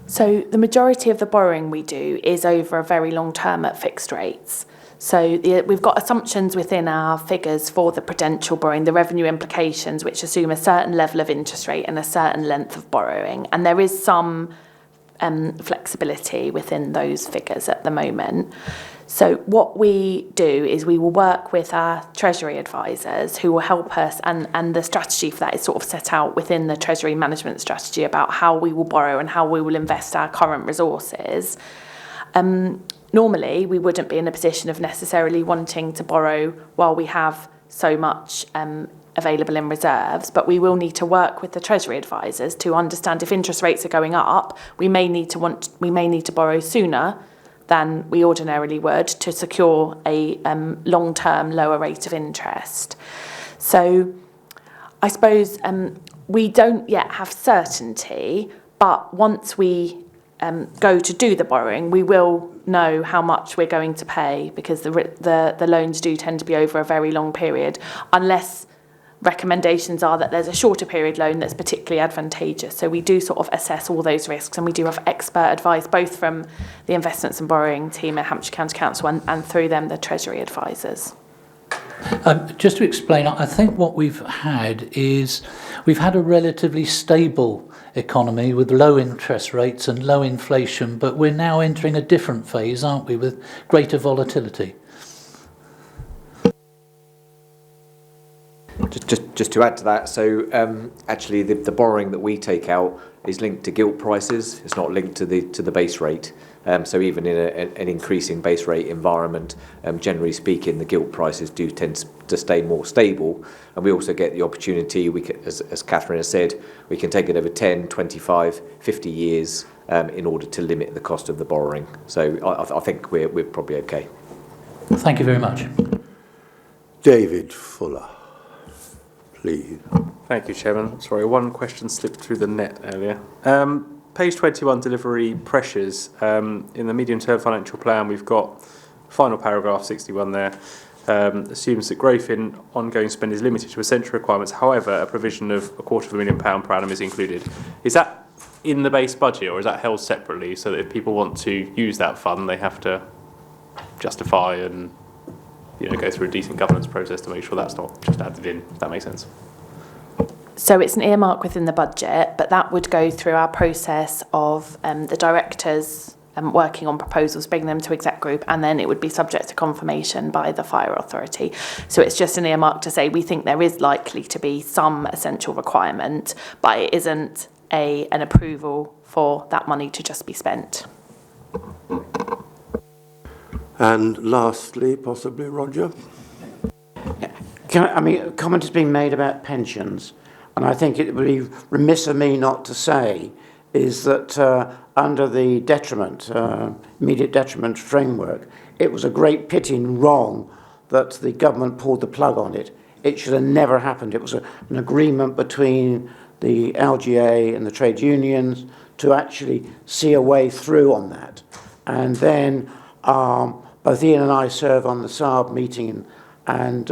So the majority of the borrowing we do is over a very long term at fixed rates. So we've got assumptions within our figures for the prudential borrowing, the revenue implications, which assume a certain level of interest rate and a certain length of borrowing. And there is some flexibility within those figures at the moment. So what we do is we will work with our Treasury advisors who will help us, and the strategy for that is sort of set out within the Treasury management strategy about how we will borrow and how we will invest our current resources. Normally, we wouldn't be in a position of necessarily wanting to borrow while we have so much available in reserves, but we will need to work with the Treasury advisors to understand if interest rates are going up, we may need to borrow sooner than we ordinarily would to secure a long-term lower rate of interest. So I suppose we don't yet have certainty, but once we go to do the borrowing, we will know how much we're going to pay, because the loans do tend to be over a very long period, unless recommendations are that there's a shorter period loan that's particularly advantageous. So we do sort of assess all those risks, and we do have expert advice both from the investments and borrowing team at Hampshire County Council and through them the Treasury advisors. Just to explain, I think what we've had a relatively stable economy with low interest rates and low inflation, but we're now entering a different phase, aren't we, with greater volatility? Just to add to that, so actually the borrowing that we take out is linked to gilt prices. It's not linked to the base rate. So even in an increasing base rate environment, generally speaking, the gilt prices do tend to stay more stable. And we also get the opportunity, as Catherine has said, we can take it over 10, 25, 50 years in order to limit the cost of the borrowing. So I think we're probably okay. Thank you very much. David Fuller, please. Thank you, Chairman. Sorry, one question slipped through the net earlier. Page 21, delivery pressures. In the medium-term financial plan, we've got final paragraph 61 there. Assumes that growth in ongoing spend is limited to essential requirements. However, a provision of £250,000 per annum is included. Is that in the base budget, or is that held separately so that if people want to use that fund, they have to justify and go through a decent governance process to make sure that's not just added in? If that makes sense. So it's an earmark within the budget, but that would go through our process of the directors working on proposals, bringing them to exec group, and then it would be subject to confirmation by the fire authority. So it's just an earmark to say we think there is likely to be some essential requirement, but it isn't an approval for that money to just be spent. And lastly, possibly Roger. A comment has been made about pensions, and I think it would be remiss of me not to say is that under the immediate detriment framework, it was a great pity and wrong that the government pulled the plug on it. It should have never happened. It was an agreement between the LGA and the trade unions to actually see a way through on that. And then both Ian and I serve on the Saab meeting, and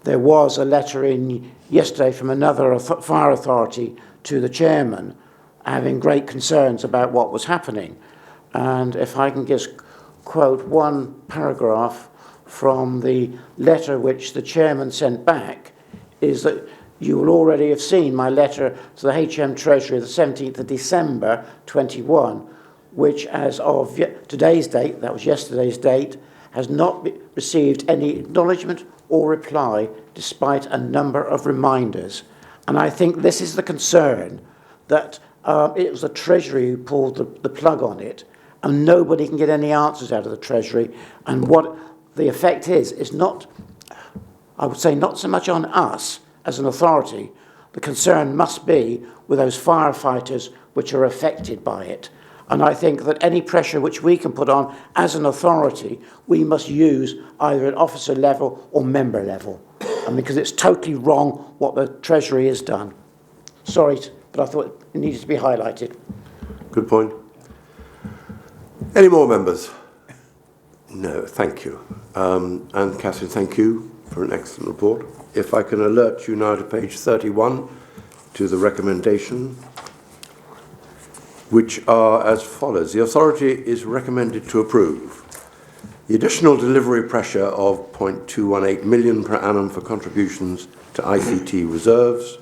there was a letter in yesterday from another fire authority to the chairman having great concerns about what was happening. And if I can just quote one paragraph from the letter which the chairman sent back, is that you will already have seen my letter to the HM Treasury the 17th of December 21, which as of today's date, that was yesterday's date, has not received any acknowledgement or reply despite a number of reminders. And I think this is the concern, that it was the Treasury who pulled the plug on it, and nobody can get any answers out of the Treasury. And what the effect is not, I would say, not so much on us as an authority. The concern must be with those firefighters which are affected by it. And I think that any pressure which we can put on as an authority, we must use either at officer level or member level. And because it's totally wrong what the Treasury has done. Sorry, but I thought it needed to be highlighted. Good point. Any more members? No, thank you. And Catherine, thank you for an excellent report. If I can alert you now to page 31, to the recommendation, which are as follows. The authority is recommended to approve the additional delivery pressure of 0.218 million per annum for contributions to ICT reserves,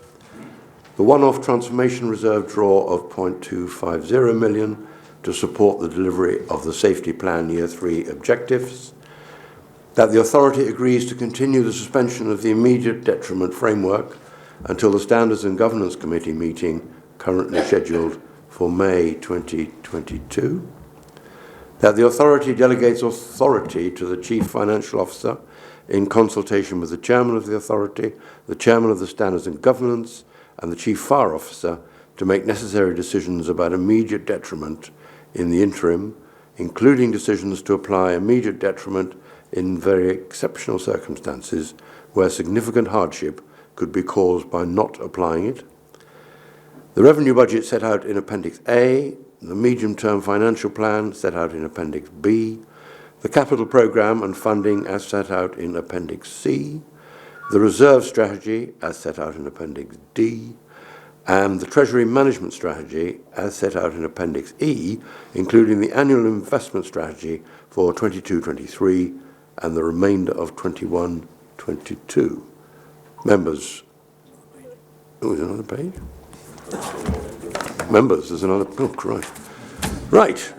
the one-off transformation reserve draw of 0.250 million to support the delivery of the Safety Plan Year 3 objectives, that the authority agrees to continue the suspension of the immediate detriment framework until the Standards and Governance Committee meeting currently scheduled for May 2022, that the authority delegates authority to the Chief Financial Officer in consultation with the Chairman of the authority, the Chairman of the Standards and Governance, and the Chief Fire Officer to make necessary decisions about immediate detriment in the interim, including decisions to apply immediate detriment in very exceptional circumstances where significant hardship could be caused by not applying it. The revenue budget set out in Appendix A, the medium-term financial plan set out in Appendix B, the capital programme and funding as set out in Appendix C, the reserve strategy as set out in Appendix D, and the Treasury Management Strategy as set out in Appendix E, including the annual investment strategy for 22-23 and the remainder of 21-22. Members, oh, is there another page? Members, there's another, oh Christ. Right.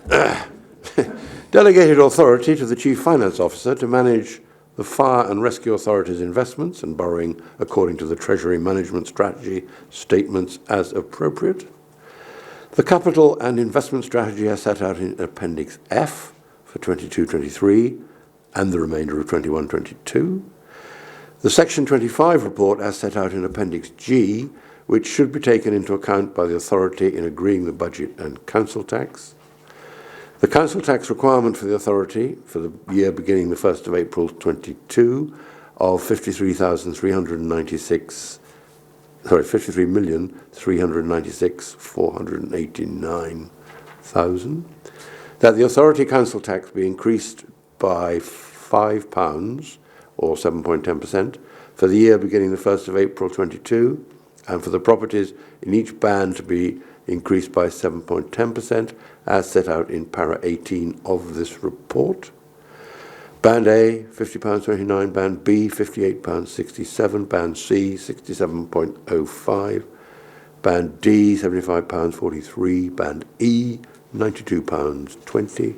Delegated authority to the Chief Finance Officer to manage the Fire and Rescue Authority's investments and borrowing according to the Treasury Management Strategy statements as appropriate. The Capital and Investment Strategy as set out in Appendix F for 22-23 and the remainder of 21-22. The Section 25 report as set out in Appendix G, which should be taken into account by the authority in agreeing the budget and council tax. The council tax requirement for the authority for the year beginning the 1st of April 22 of 53,396,489,000. That the authority council tax be increased by £5 or 7.10% for the year beginning the 1st of April 22, and for the properties in each band to be increased by 7.10% as set out in para 18 of this report. Band A, £50.29, Band B, £58.67, Band C, £67.05, Band D, £75.43, Band E, £92.20,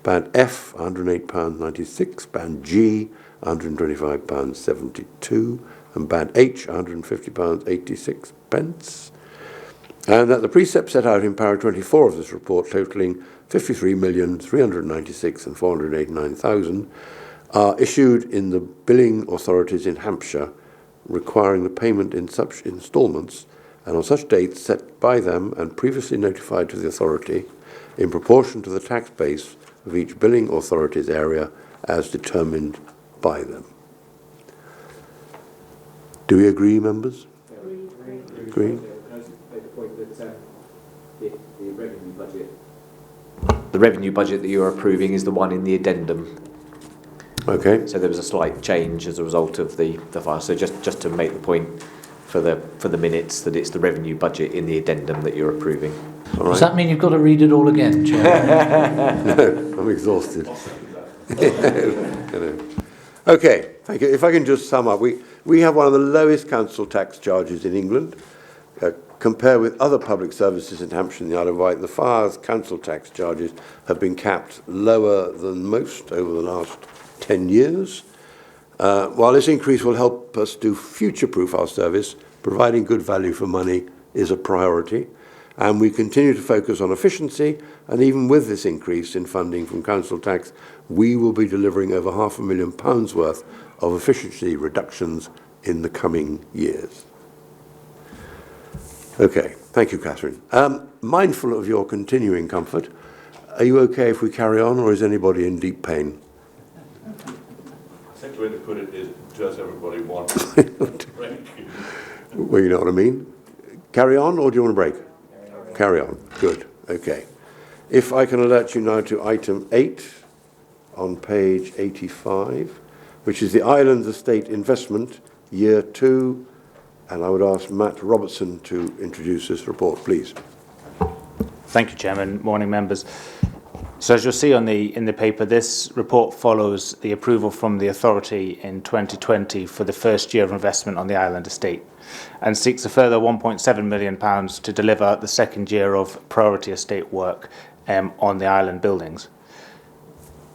Band F, £108.96, Band G, £125.72, and Band H, £150.86. And that the precepts set out in para 24 of this report, totalling 53,396,489,000, are issued in the billing authorities in Hampshire, requiring the payment in such instalments and on such dates set by them and previously notified to the authority in proportion to the tax base of each billing authority's area as determined by them. Do we agree, members? Agree. The revenue budget that you're approving is the one in the addendum. Okay. So there was a slight change as a result of the file. So just to make the point for the minutes that it's the revenue budget in the addendum that you're approving. All right. Does that mean you've got to read it all again, Chair? No, I'm exhausted. Okay, thank you. If I can just sum up, we have one of the lowest council tax charges in England. Compared with other public services in Hampshire and the Isle of Wight, the Fire's council tax charges have been capped lower than most over the last 10 years. While this increase will help us to future-proof our service, providing good value for money is a priority, and we continue to focus on efficiency, and even with this increase in funding from council tax, we will be delivering over £500,000 worth of efficiency reductions in the coming years. Okay, thank you, Catherine. Mindful of your continuing comfort, are you okay if we carry on, or is anybody in deep pain? I think the way to put it is, does everybody want a break? Well, you know what I mean. Carry on, or do you want a break? Carry on. Good. Okay. If I can alert you now to item 8 on page 85, which is the Island Estate Investment, Year 2. And I would ask Matt Robertson to introduce this report, please. Thank you, Chairman. Morning, members. So as you'll see in the paper, this report follows the approval from the authority in 2020 for the first year of investment on the island estate and seeks a further £1.7 million to deliver the second year of priority estate work on the island buildings.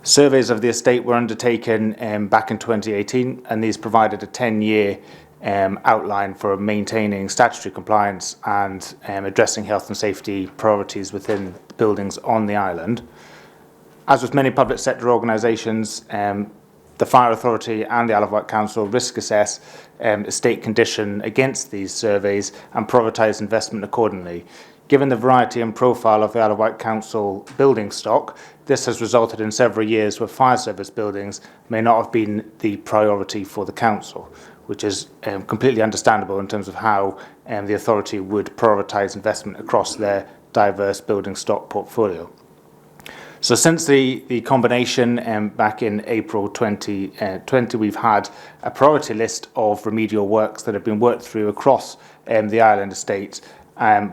Surveys of the estate were undertaken back in 2018, and these provided a 10-year outline for maintaining statutory compliance and addressing health and safety priorities within buildings on the island. As with many public sector organisations, the Fire Authority and the Isle of Wight Council risk assess estate condition against these surveys and prioritise investment accordingly. Given the variety and profile of the Isle of Wight Council building stock, this has resulted in several years where fire service buildings may not have been the priority for the council, which is completely understandable in terms of how the authority would prioritise investment across their diverse building stock portfolio. So since the combination back in April 2020, we've had a priority list of remedial works that have been worked through across the island estate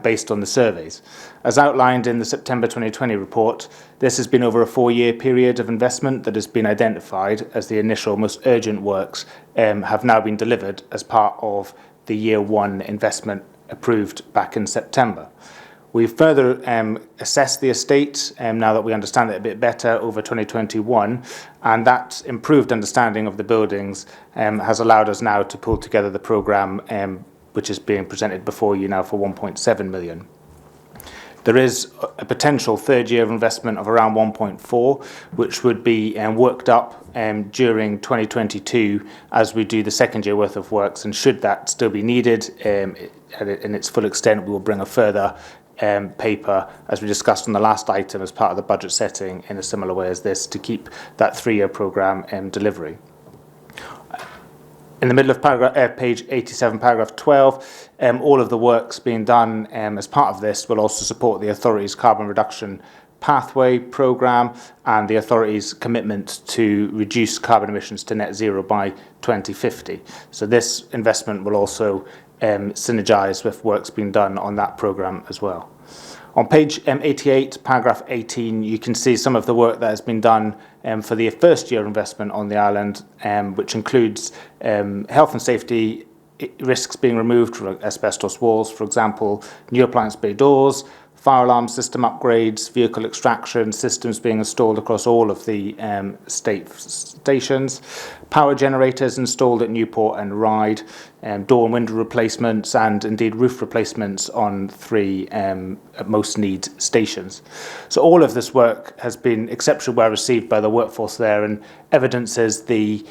based on the surveys. As outlined in the September 2020 report, this has been over a 4-year period of investment that has been identified as the initial most urgent works have now been delivered as part of the Year 1 investment approved back in September. We've further assessed the estate now that we understand it a bit better over 2021, and that improved understanding of the buildings has allowed us now to pull together the programme which is being presented before you now for 1.7 million. There is a potential third year of investment of around 1.4, which would be worked up during 2022 as we do the second year worth of works, and should that still be needed in its full extent, we will bring a further paper, as we discussed on the last item, as part of the budget setting in a similar way as this, to keep that 3-year programme delivery. In the middle of page 87, paragraph 12, all of the works being done as part of this will also support the authority's carbon reduction pathway programme and the authority's commitment to reduce carbon emissions to net zero by 2050. So this investment will also synergise with works being done on that programme as well. On page 88, paragraph 18, you can see some of the work that has been done for the first year investment on the island, which includes health and safety risks being removed from asbestos walls, for example, new appliance bay doors, fire alarm system upgrades, vehicle extraction systems being installed across all of the state stations, power generators installed at Newport and Ryde, door and window replacements, and indeed roof replacements on 3 most need stations. So all of this work has been exceptionally well received by the workforce there and evidences the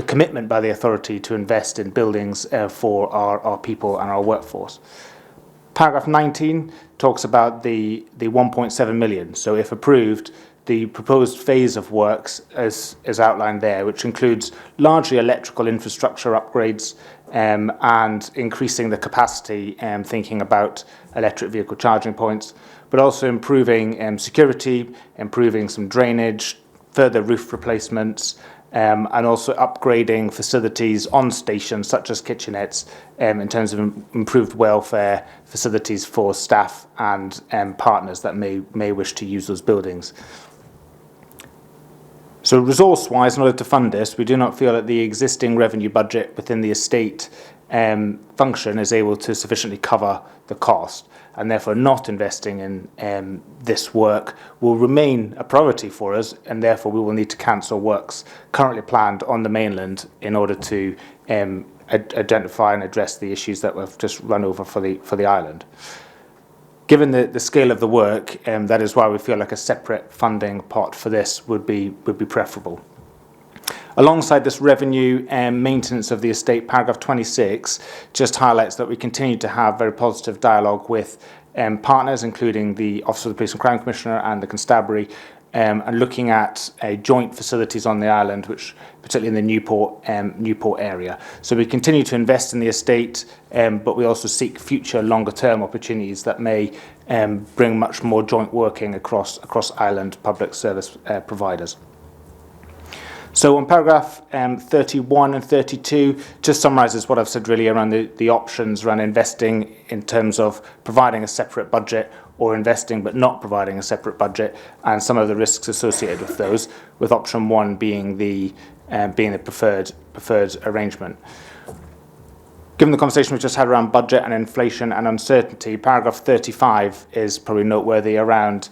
commitment by the authority to invest in buildings for our people and our workforce. Paragraph 19 talks about the 1.7 million. So if approved, the proposed phase of works as outlined there, which includes largely electrical infrastructure upgrades and increasing the capacity, thinking about electric vehicle charging points, but also improving security, improving some drainage, further roof replacements, and also upgrading facilities on stations such as kitchenettes in terms of improved welfare facilities for staff and partners that may wish to use those buildings. So resource-wise, in order to fund this, we do not feel that the existing revenue budget within the estate function is able to sufficiently cover the cost, and therefore not investing in this work will remain a priority for us, and therefore we will need to cancel works currently planned on the mainland in order to identify and address the issues that we've just run over for the island. Given the scale of the work, that is why we feel like a separate funding pot for this would be preferable. Alongside this revenue and maintenance of the estate, paragraph 26 just highlights that we continue to have very positive dialogue with partners, including the Office of the Police and Crime Commissioner and the Constabulary, and looking at joint facilities on the island, which particularly in the Newport area. So we continue to invest in the estate, but we also seek future longer-term opportunities that may bring much more joint working across island public service providers. So on paragraph 31 and 32, just summarises what I've said really around the options around investing in terms of providing a separate budget or investing but not providing a separate budget, and some of the risks associated with those, with option 1 being the preferred arrangement. Given the conversation we just had around budget and inflation and uncertainty, paragraph 35 is probably noteworthy around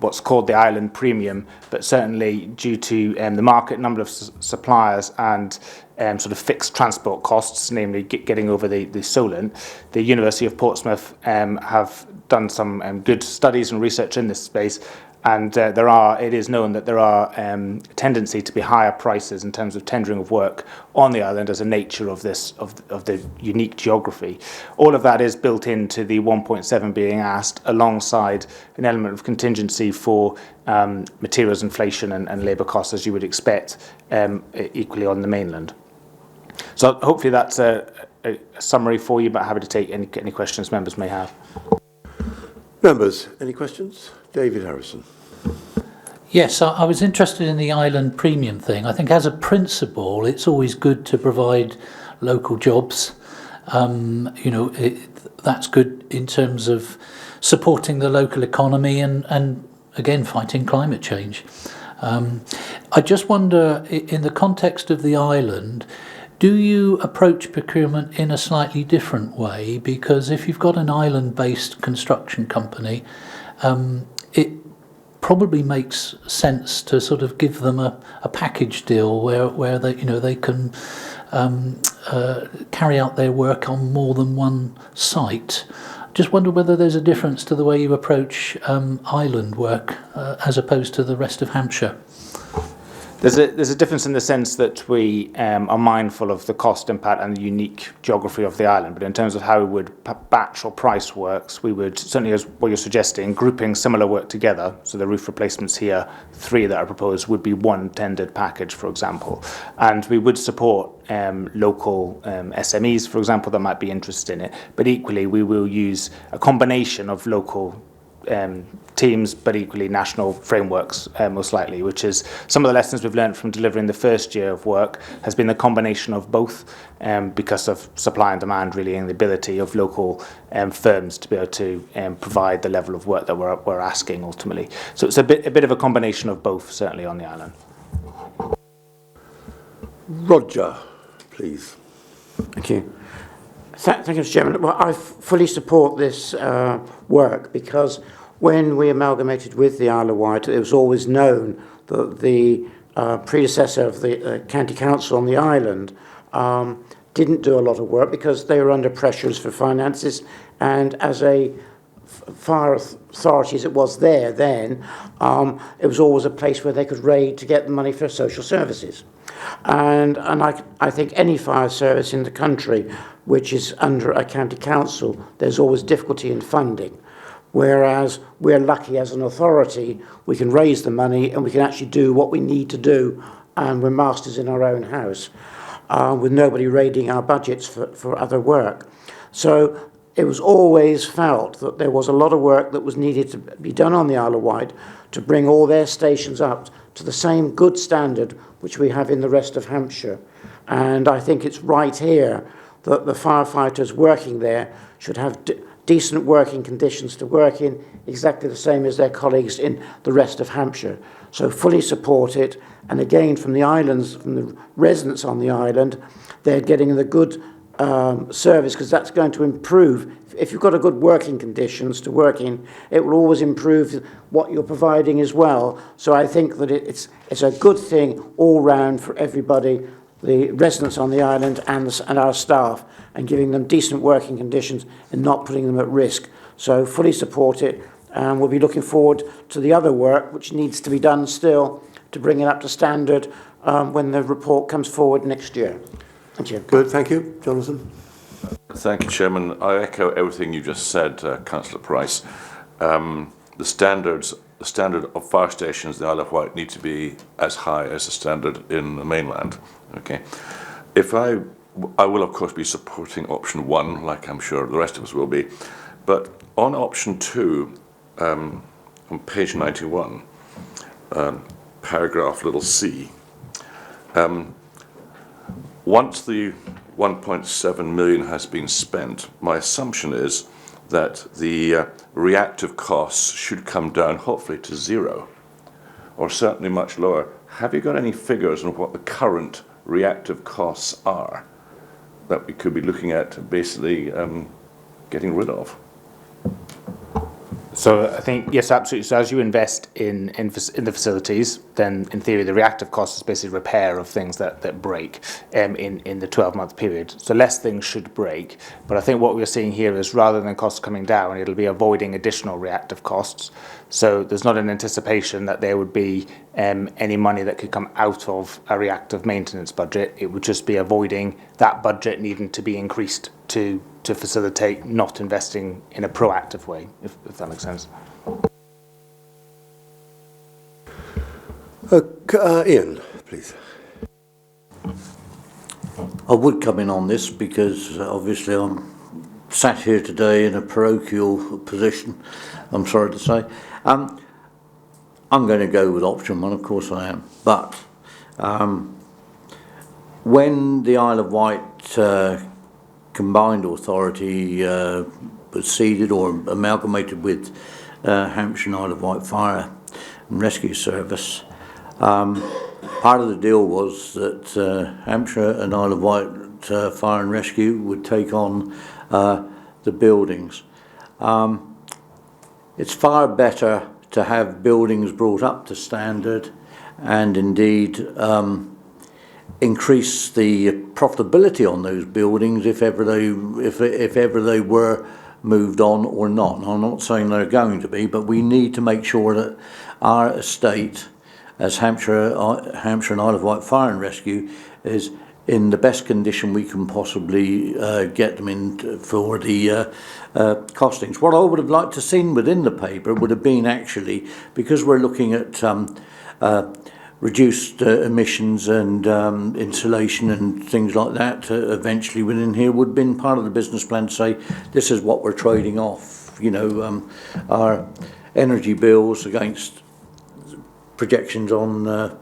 what's called the island premium, but certainly due to the market number of suppliers and sort of fixed transport costs, namely getting over the Solent, the University of Portsmouth have done some good studies and research in this space, and it is known that there are tendency to be higher prices in terms of tendering of work on the island as a nature of the unique geography. All of that is built into the 1.7 being asked, alongside an element of contingency for materials inflation and labour costs, as you would expect, equally on the mainland. So hopefully that's a summary for you, but happy to take any questions members may have. Members, any questions? David Harrison. Yes, I was interested in the island premium thing. I think as a principle, it's always good to provide local jobs. That's good in terms of supporting the local economy and again, fighting climate change. I just wonder, in the context of the island, do you approach procurement in a slightly different way? Because if you've got an island-based construction company, it probably makes sense to sort of give them a package deal where they can carry out their work on more than one site. Just wonder whether there's a difference to the way you approach island work as opposed to the rest of Hampshire. There's a difference in the sense that we are mindful of the cost impact and the unique geography of the island, but in terms of how we would batch or price works, we would, certainly as what you're suggesting, grouping similar work together, so the roof replacements here, 3 that are proposed, would be one tendered package, for example. And we would support local SMEs, for example, that might be interested in it, but equally we will use a combination of local teams, but equally national frameworks, most likely, which is some of the lessons we've learned from delivering the first year of work has been the combination of both, because of supply and demand, really, and the ability of local firms to be able to provide the level of work that we're asking ultimately. So it's a bit of a combination of both, certainly, on the island. Roger, please. Thank you. Thank you, Mr. Chairman. Well, I fully support this work, because when we amalgamated with the Isle of Wight, it was always known that the predecessor of the county council on the island didn't do a lot of work because they were under pressures for finances, and as a fire authority as it was there then, it was always a place where they could raid to get the money for social services. And I think any fire service in the country which is under a county council, there's always difficulty in funding. Whereas we're lucky as an authority, we can raise the money and we can actually do what we need to do, and we're masters in our own house, with nobody raiding our budgets for other work. So it was always felt that there was a lot of work that was needed to be done on the Isle of Wight to bring all their stations up to the same good standard which we have in the rest of Hampshire. And I think it's right here that the firefighters working there should have decent working conditions to work in, exactly the same as their colleagues in the rest of Hampshire. So fully support it. And again, from the islands, from the residents on the island, they're getting the good service, because that's going to improve. If you've got a good working conditions to work in, it will always improve what you're providing as well. So I think that it's a good thing all round for everybody, the residents on the island and our staff, and giving them decent working conditions and not putting them at risk. So fully support it, and we'll be looking forward to the other work which needs to be done still to bring it up to standard when the report comes forward next year. Thank you. Good, thank you. Jonathan? Thank you, Chairman. I echo everything you just said, Councillor Price. The standard of fire stations in the Isle of Wight need to be as high as the standard in the mainland. Okay. I will of course be supporting option 1, like I'm sure the rest of us will be, but on option 2, on page 91, paragraph little c, Once the 1.7 million has been spent, my assumption is that the reactive costs should come down hopefully to zero, or certainly much lower. Have you got any figures on what the current reactive costs are that we could be looking at basically getting rid of? So I think, yes, absolutely. So as you invest in the facilities, then in theory the reactive cost is basically repair of things that break in the 12-month period. So less things should break. But I think what we're seeing here is rather than costs coming down, it'll be avoiding additional reactive costs. So there's not an anticipation that there would be any money that could come out of a reactive maintenance budget. It would just be avoiding that budget needing to be increased to facilitate not investing in a proactive way, if that makes sense. Ian, please. I would come in on this because obviously I'm sat here today in a parochial position, I'm sorry to say. I'm going to go with option one, of course I am. But when the Isle of Wight Combined Authority was seeded or amalgamated with Hampshire and Isle of Wight Fire and Rescue Service, part of the deal was that Hampshire and Isle of Wight Fire and Rescue would take on the buildings. It's far better to have buildings brought up to standard and indeed increase the profitability on those buildings if ever they were moved on or not. And I'm not saying they're going to be, but we need to make sure that our estate as Hampshire and Isle of Wight Fire and Rescue is in the best condition we can possibly get them in for the costings. What I would have liked to seen within the paper would have been actually, because we're looking at reduced emissions and insulation and things like that eventually within here, would have been part of the business plan to say this is what we're trading off, you know, our energy bills against projections on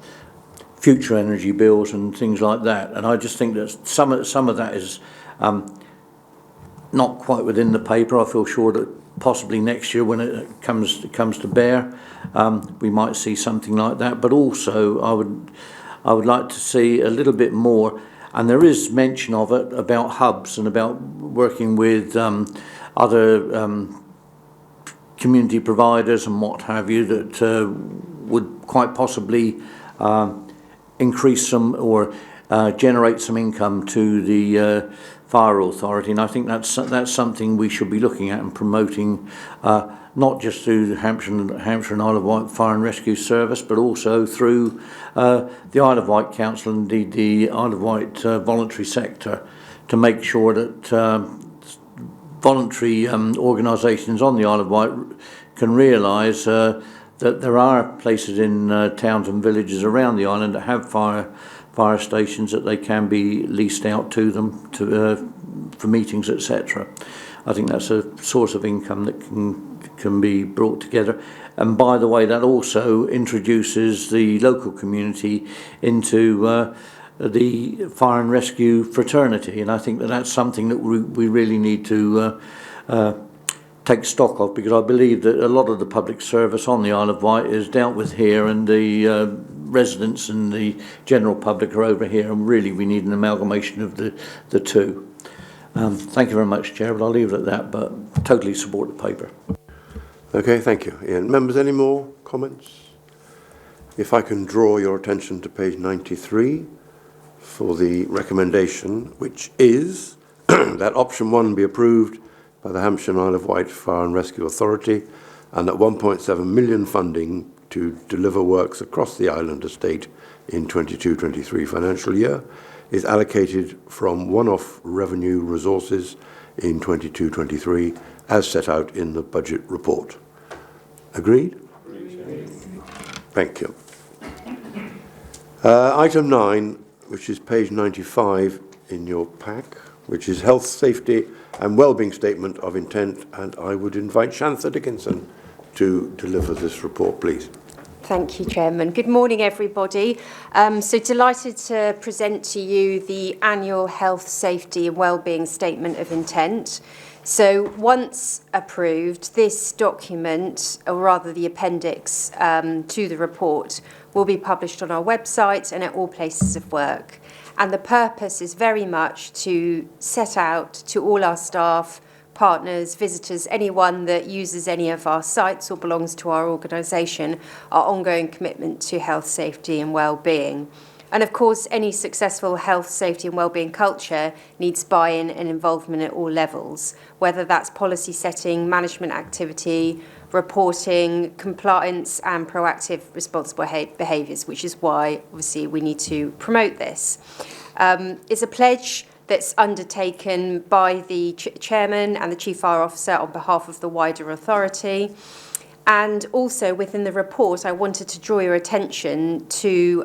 future energy bills and things like that. And I just think that some of that is not quite within the paper. I feel sure that possibly next year when it comes to bear, we might see something like that. But also I would like to see a little bit more, and there is mention of it, about hubs and about working with other community providers and what have you that would quite possibly increase some or generate some income to the Fire Authority. And I think that's something we should be looking at and promoting, not just through the Hampshire and Isle of Wight Fire and Rescue Service, but also through the Isle of Wight Council and indeed the Isle of Wight voluntary sector, to make sure that voluntary organisations on the Isle of Wight can realise that there are places in towns and villages around the island that have fire stations that they can be leased out to them for meetings, etc. I think that's a source of income that can be brought together. And by the way, that also introduces the local community into the fire and rescue fraternity, and I think that that's something that we really need to take stock of, because I believe that a lot of the public service on the Isle of Wight is dealt with here, and the residents and the general public are over here, and really we need an amalgamation of the two. Thank you very much, Chair, but I'll leave it at that, but totally support the paper. Okay, thank you, Ian. Members, any more comments? If I can draw your attention to page 93 for the recommendation, which is that option 1 be approved by the Hampshire and Isle of Wight Fire and Rescue Authority, and that 1.7 million funding to deliver works across the island estate in 22-23 financial year is allocated from one-off revenue resources in 22-23 as set out in the budget report. Agreed? Agreed. Thank you. Item 9, which is page 95 in your pack, which is health, safety and wellbeing statement of intent, and I would invite Shantha Dickinson to deliver this report, please. Thank you, Chairman. Good morning, everybody. So delighted to present to you the annual Health, Safety and Wellbeing Statement of Intent. So once approved, this document, or rather the appendix to the report, will be published on our website and at all places of work. And the purpose is very much to set out to all our staff, partners, visitors, anyone that uses any of our sites or belongs to our organisation, our ongoing commitment to health, safety and well-being. And of course, any successful health, safety and wellbeing culture needs buy-in and involvement at all levels, whether that's policy setting, management activity, reporting, compliance and proactive responsible behaviours, which is why obviously we need to promote this. It's a pledge that's undertaken by the chairman and the chief fire officer on behalf of the wider authority. And also within the report, I wanted to draw your attention to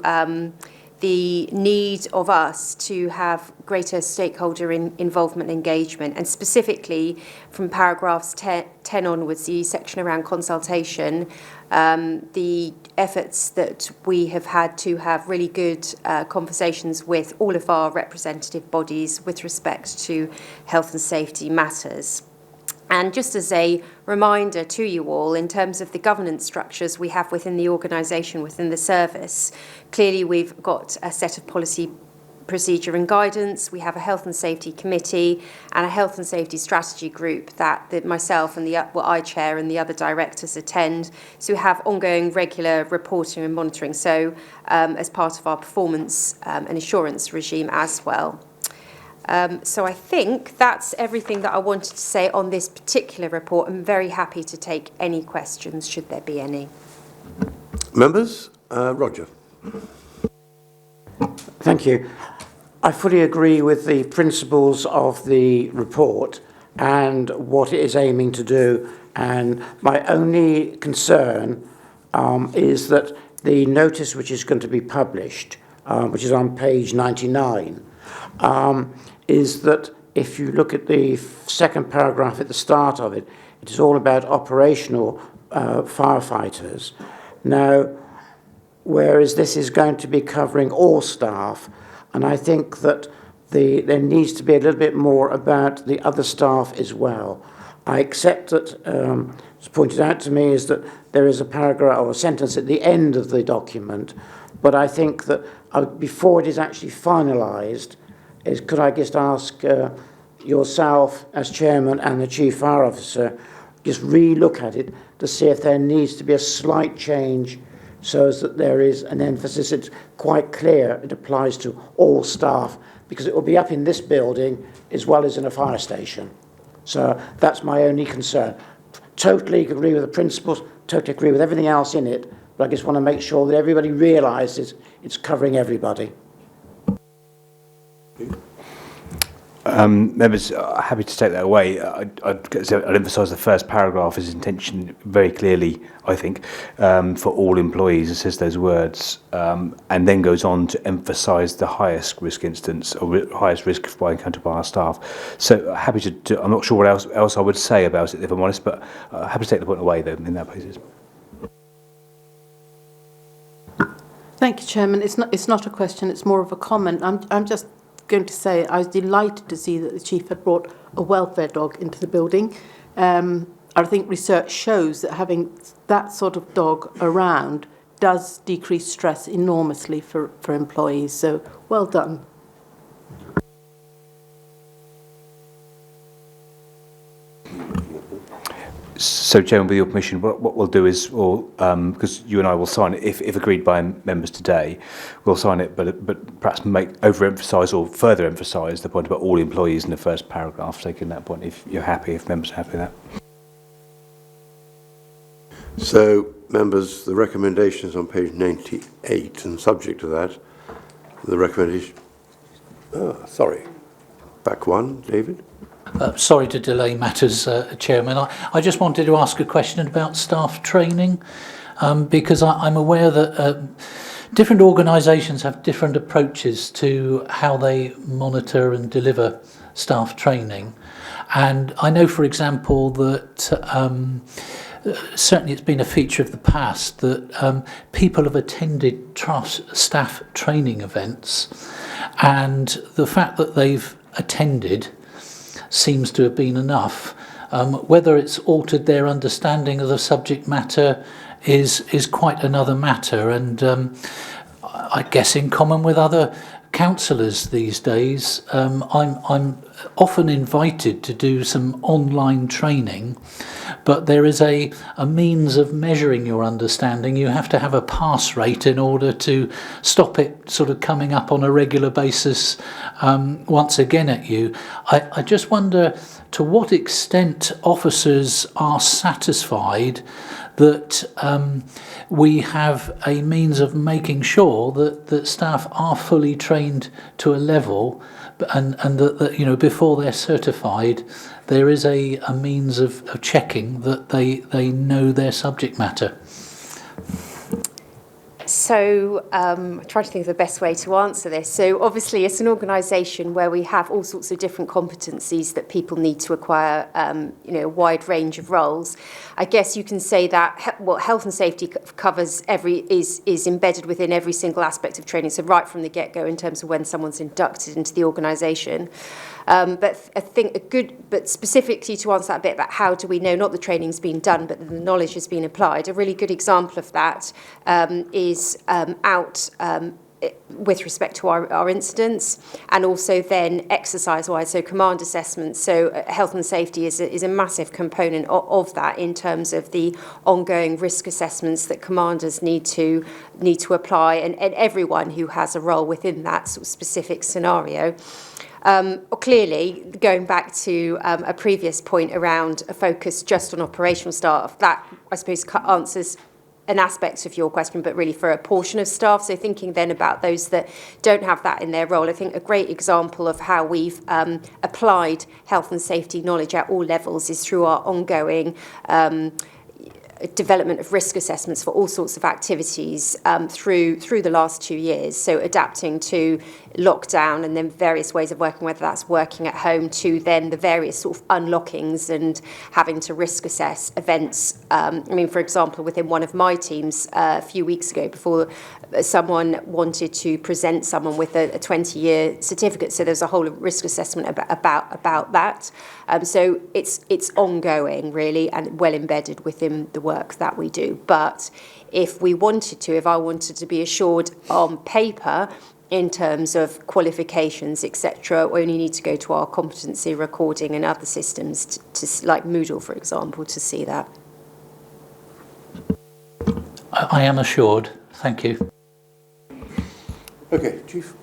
the need of us to have greater stakeholder involvement and engagement, and specifically from paragraphs 10 onwards, the section around consultation, the efforts that we have had to have really good conversations with all of our representative bodies with respect to health and safety matters. And just as a reminder to you all, in terms of the governance structures we have within the organisation, within the service, clearly we've got a set of policy, procedure and guidance. We have a health and safety committee and a health and safety strategy group that myself and I chair and the other directors attend. So we have ongoing regular reporting and monitoring, so as part of our performance and assurance regime as well. So I think that's everything that I wanted to say on this particular report. I'm very happy to take any questions, should there be any. Members? Roger. Thank you. I fully agree with the principles of the report and what it is aiming to do. And my only concern is that the notice which is going to be published, which is on page 99, is that if you look at the second paragraph at the start of it, it is all about operational firefighters. Now, whereas this is going to be covering all staff, and I think that there needs to be a little bit more about the other staff as well. I accept that, as pointed out to me, is that there is a paragraph or a sentence at the end of the document, but I think that before it is actually finalised, could I just ask yourself as chairman and the chief fire officer just re-look at it to see if there needs to be a slight change so as that there is an emphasis. It's quite clear it applies to all staff because it will be up in this building as well as in a fire station. So that's my only concern. Totally agree with the principles, totally agree with everything else in it, but I just want to make sure that everybody realises it's covering everybody. Members, happy to take that away. I'd emphasise the first paragraph is intention very clearly, I think, for all employees. It says those words and then goes on to emphasise the highest risk instance or highest risk by encounter by our staff. So happy to I'm not sure what else I would say about it, if I'm honest, but happy to take the point away though in that basis. Thank you, Chairman. It's not a question, it's more of a comment. I'm just going to say I was delighted to see that the chief had brought a welfare dog into the building. I think research shows that having that sort of dog around does decrease stress enormously for employees. So well done. So, Chairman, with your permission, what we'll do is, because you and I will sign it, if agreed by members today, we'll sign it, but perhaps overemphasise or further emphasise the point about all employees in the first paragraph, taking that point, if you're happy, if members are happy with that. So, members, the recommendation is on page 98, and subject to that, the recommendation... sorry. Back one, David. Sorry to delay matters, Chairman. I just wanted to ask a question about staff training, because I'm aware that different organisations have different approaches to how they monitor and deliver staff training. And I know, for example, that certainly it's been a feature of the past that people have attended staff training events, and the fact that they've attended seems to have been enough. Whether it's altered their understanding of the subject matter is quite another matter, and I guess in common with other councillors these days, I'm often invited to do some online training, but there is a means of measuring your understanding. You have to have a pass rate in order to stop it sort of coming up on a regular basis once again at you. I just wonder to what extent officers are satisfied that we have a means of making sure that staff are fully trained to a level, and that you know, before they're certified, there is a means of checking that they know their subject matter. So I'm trying to think of the best way to answer this. So obviously it's an organisation where we have all sorts of different competencies that people need to acquire, you know, a wide range of roles. I guess you can say that what health and safety covers is embedded within every single aspect of training. So right from the get-go in terms of when someone's inducted into the organisation. But I think but specifically to answer that a bit about how do we know not the training's been done, but the knowledge has been applied, a really good example of that is with respect to our incidents, and also then exercise-wise, so command assessments. So health and safety is a massive component of that in terms of the ongoing risk assessments that commanders need to apply, and everyone who has a role within that sort of specific scenario. Clearly, going back to a previous point around a focus just on operational staff, that I suppose answers an aspect of your question, but really for a portion of staff. So thinking then about those that don't have that in their role, I think a great example of how we've applied health and safety knowledge at all levels is through our ongoing development of risk assessments for all sorts of activities through the last 2 years. So adapting to lockdown and then various ways of working, whether that's working at home, to then the various sort of unlockings and having to risk assess events. I mean, for example, within one of my teams a few weeks ago, before someone wanted to present someone with a 20-year certificate, so there's a whole risk assessment about that. So it's ongoing, really, and well embedded within the work that we do. But if I wanted to be assured on paper in terms of qualifications, etc., we only need to go to our competency recording and other systems, to like Moodle, for example, to see that. I am assured. Thank you. Okay, Chief.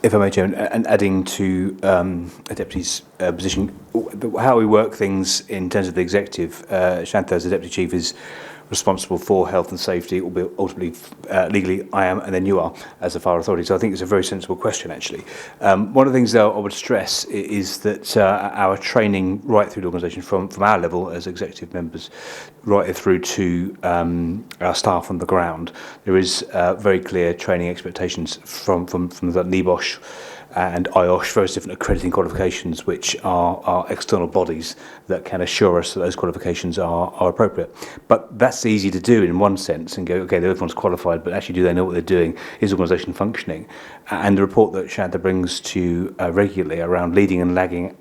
If I may, Chairman, and adding to a deputy's position, how we work things in terms of the executive, Shantha as the deputy chief is responsible for health and safety, albeit ultimately legally I am, and then you are as a fire authority. So I think it's a very sensible question, actually. One of the things, though, I would stress is that our training right through the organisation, from our level as executive members, right through to our staff on the ground, there is very clear training expectations from the NEBOSH and IOSH, various different accrediting qualifications, which are external bodies that can assure us that those qualifications are appropriate. But that's easy to do in one sense and go, okay, everyone's qualified, but actually do they know what they're doing? Is organisation functioning? And the report that Shantha brings to regularly around leading and lagging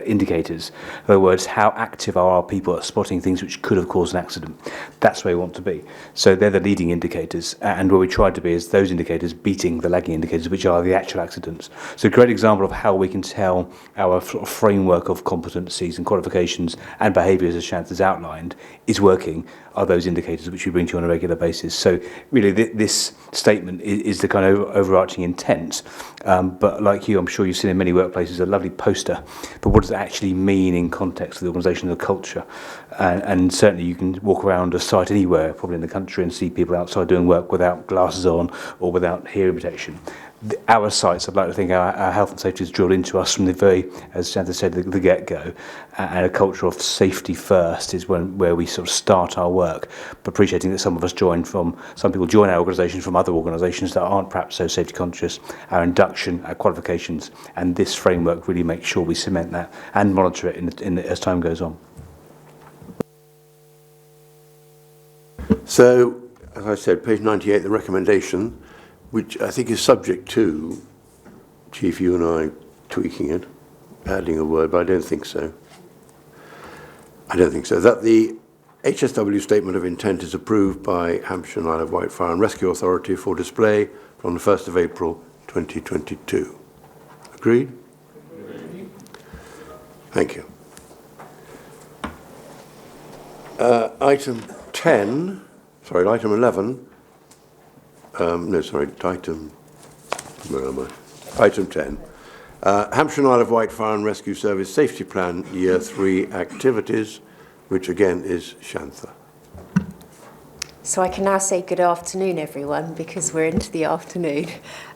indicators, in other words, how active are our people at spotting things which could have caused an accident? That's where we want to be. So they're the leading indicators, and where we try to be is those indicators beating the lagging indicators, which are the actual accidents. So a great example of how we can tell our sort of framework of competencies and qualifications and behaviours, as Shantha's outlined, is working, are those indicators which we bring to you on a regular basis. So really this statement is the kind of overarching intent, but like you, I'm sure you've seen in many workplaces a lovely poster, but what does it actually mean in context of the organisation and the culture? And certainly you can walk around a site anywhere, probably in the country, and see people outside doing work without glasses on or without hearing protection. Our sites, I'd like to think our health and safety is drilled into us from the very, as Shantha said, the get-go, and a culture of safety first is where we sort of start our work, but appreciating that some people join our organisation from other organisations that aren't perhaps so safety conscious. Our induction, our qualifications, and this framework really makes sure we cement that and monitor it as time goes on. So, as I said, page 98, the recommendation, which I think is subject to, Chief, you and I tweaking it, adding a word, but I don't think so. I don't think so. That the HSW Statement of Intent is approved by Hampshire and Isle of Wight Fire and Rescue Authority for display from the 1st of April 2022. Agreed? Thank you. Item 11. Where am I? Item 10. Hampshire and Isle of Wight Fire and Rescue Service Safety Plan Year 3 activities, which again is Shantha. So I can now say good afternoon, everyone, because we're into the afternoon.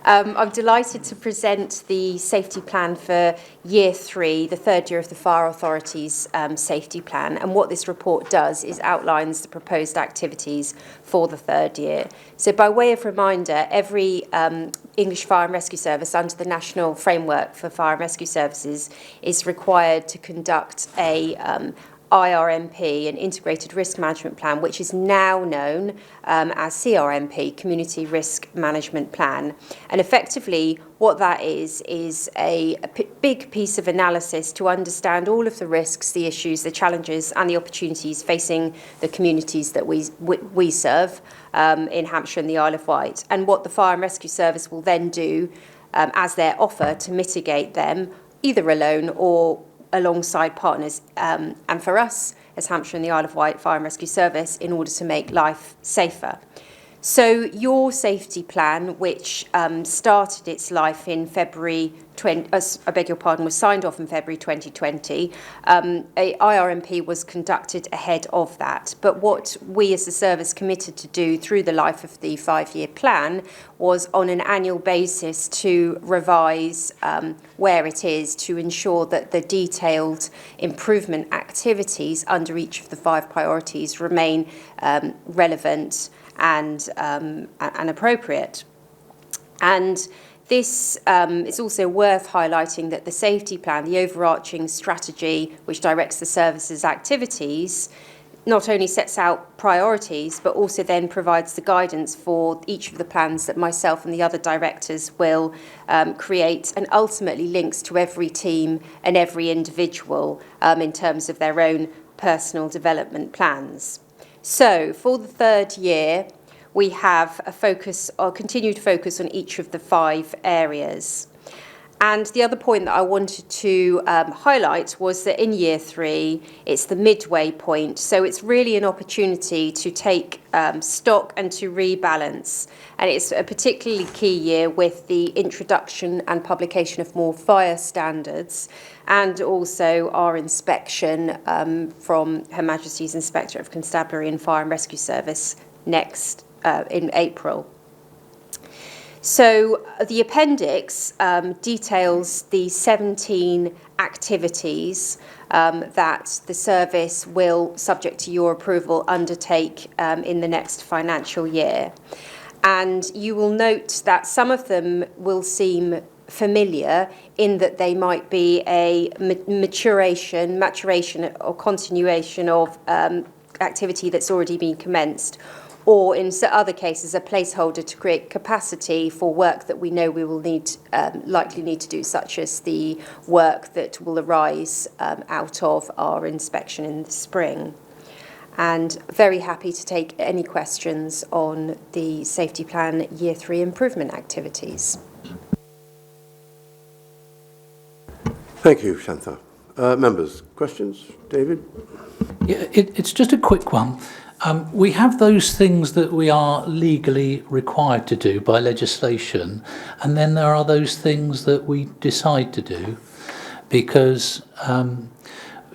I'm delighted to present the safety plan for Year 3, the third year of the Fire Authority's safety plan. And what this report does is outlines the proposed activities for the third year. So by way of reminder, every English Fire and Rescue Service under the National Framework for Fire and Rescue Services is required to conduct a IRMP, an Integrated Risk Management Plan, which is now known as CRMP, Community Risk Management Plan. And effectively, what that is a big piece of analysis to understand all of the risks, the issues, the challenges and the opportunities facing the communities that we serve in Hampshire and the Isle of Wight. And what the Fire and Rescue Service will then do as their offer to mitigate them, either alone or alongside partners, and for us as Hampshire and the Isle of Wight Fire and Rescue Service, in order to make life safer. So your safety plan, which started its life in February was signed off in February 2020. A IRMP was conducted ahead of that. But what we as the service committed to do through the life of the 5-year plan was on an annual basis to revise where it is, to ensure that the detailed improvement activities under each of the 5 priorities remain relevant and appropriate. And this is also worth highlighting that the safety plan, the overarching strategy which directs the service's activities, not only sets out priorities, but also then provides the guidance for each of the plans that myself and the other directors will create, and ultimately links to every team and every individual in terms of their own personal development plans. So for the third year, we have a focus, or continued focus, on each of the 5 areas. And the other point that I wanted to highlight was that in Year 3, it's the midway point. So it's really an opportunity to take stock and to rebalance. And it's a particularly key year with the introduction and publication of more fire standards, and also our inspection from Her Majesty's Inspector of Constabulary and Fire and Rescue Service next in April. So the appendix details the 17 activities that the service will, subject to your approval, undertake in the next financial year. And you will note that some of them will seem familiar in that they might be a maturation or continuation of activity that's already been commenced, or in other cases a placeholder to create capacity for work that we know we will likely need to do, such as the work that will arise out of our inspection in the spring. And very happy to take any questions on the safety plan Year 3 improvement activities. Thank you, Shantha. Members, questions? David? Yeah, it's just a quick one. We have those things that we are legally required to do by legislation, and then there are those things that we decide to do because,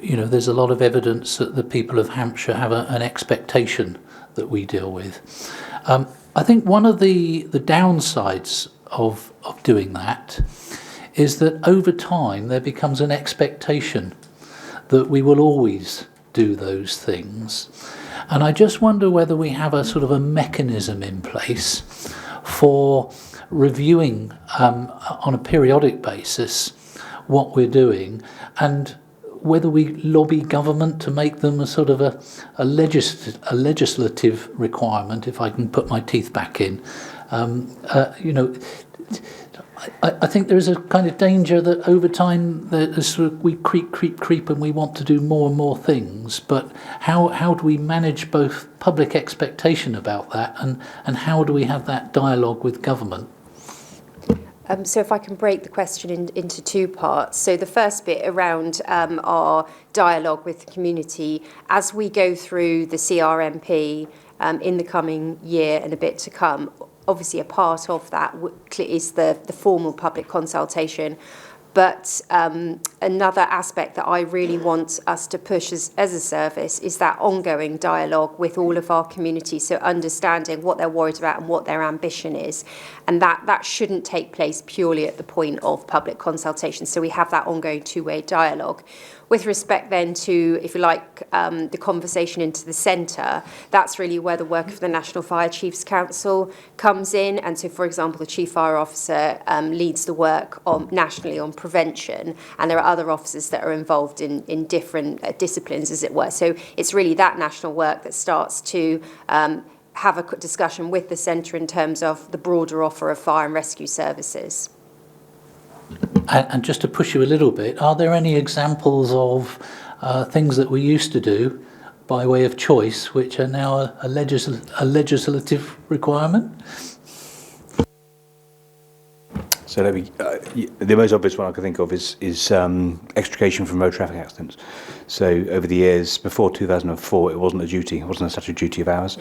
there's a lot of evidence that the people of Hampshire have an expectation that we deal with. I think one of the downsides of doing that is that over time there becomes an expectation that we will always do those things. And I just wonder whether we have a sort of a mechanism in place for reviewing on a periodic basis what we're doing, and whether we lobby government to make them a sort of a legislative requirement, if I can put my teeth back in. You know, I think there is a kind of danger that over time we creep and we want to do more and more things, but how do we manage both public expectation about that and how do we have that dialogue with government? So if I can break the question into two parts. So the first bit around our dialogue with the community, as we go through the CRMP in the coming year and a bit to come, obviously a part of that is the formal public consultation. But another aspect that I really want us to push as a service is that ongoing dialogue with all of our community, so understanding what they're worried about and what their ambition is. And that shouldn't take place purely at the point of public consultation. So we have that ongoing two-way dialogue. With respect then to, if you like, the conversation into the centre, that's really where the work of the National Fire Chiefs Council comes in. And so, for example, the Chief Fire Officer leads the work nationally on prevention, and there are other officers that are involved in different disciplines, as it were. So it's really that national work that starts to have a discussion with the centre in terms of the broader offer of fire and rescue services. And just to push you a little bit, are there any examples of things that we used to do by way of choice which are now a legislative requirement? So let me, the most obvious one I can think of is extrication from road traffic accidents. So over the years, before 2004, it wasn't a duty, it wasn't a statutory duty of ours.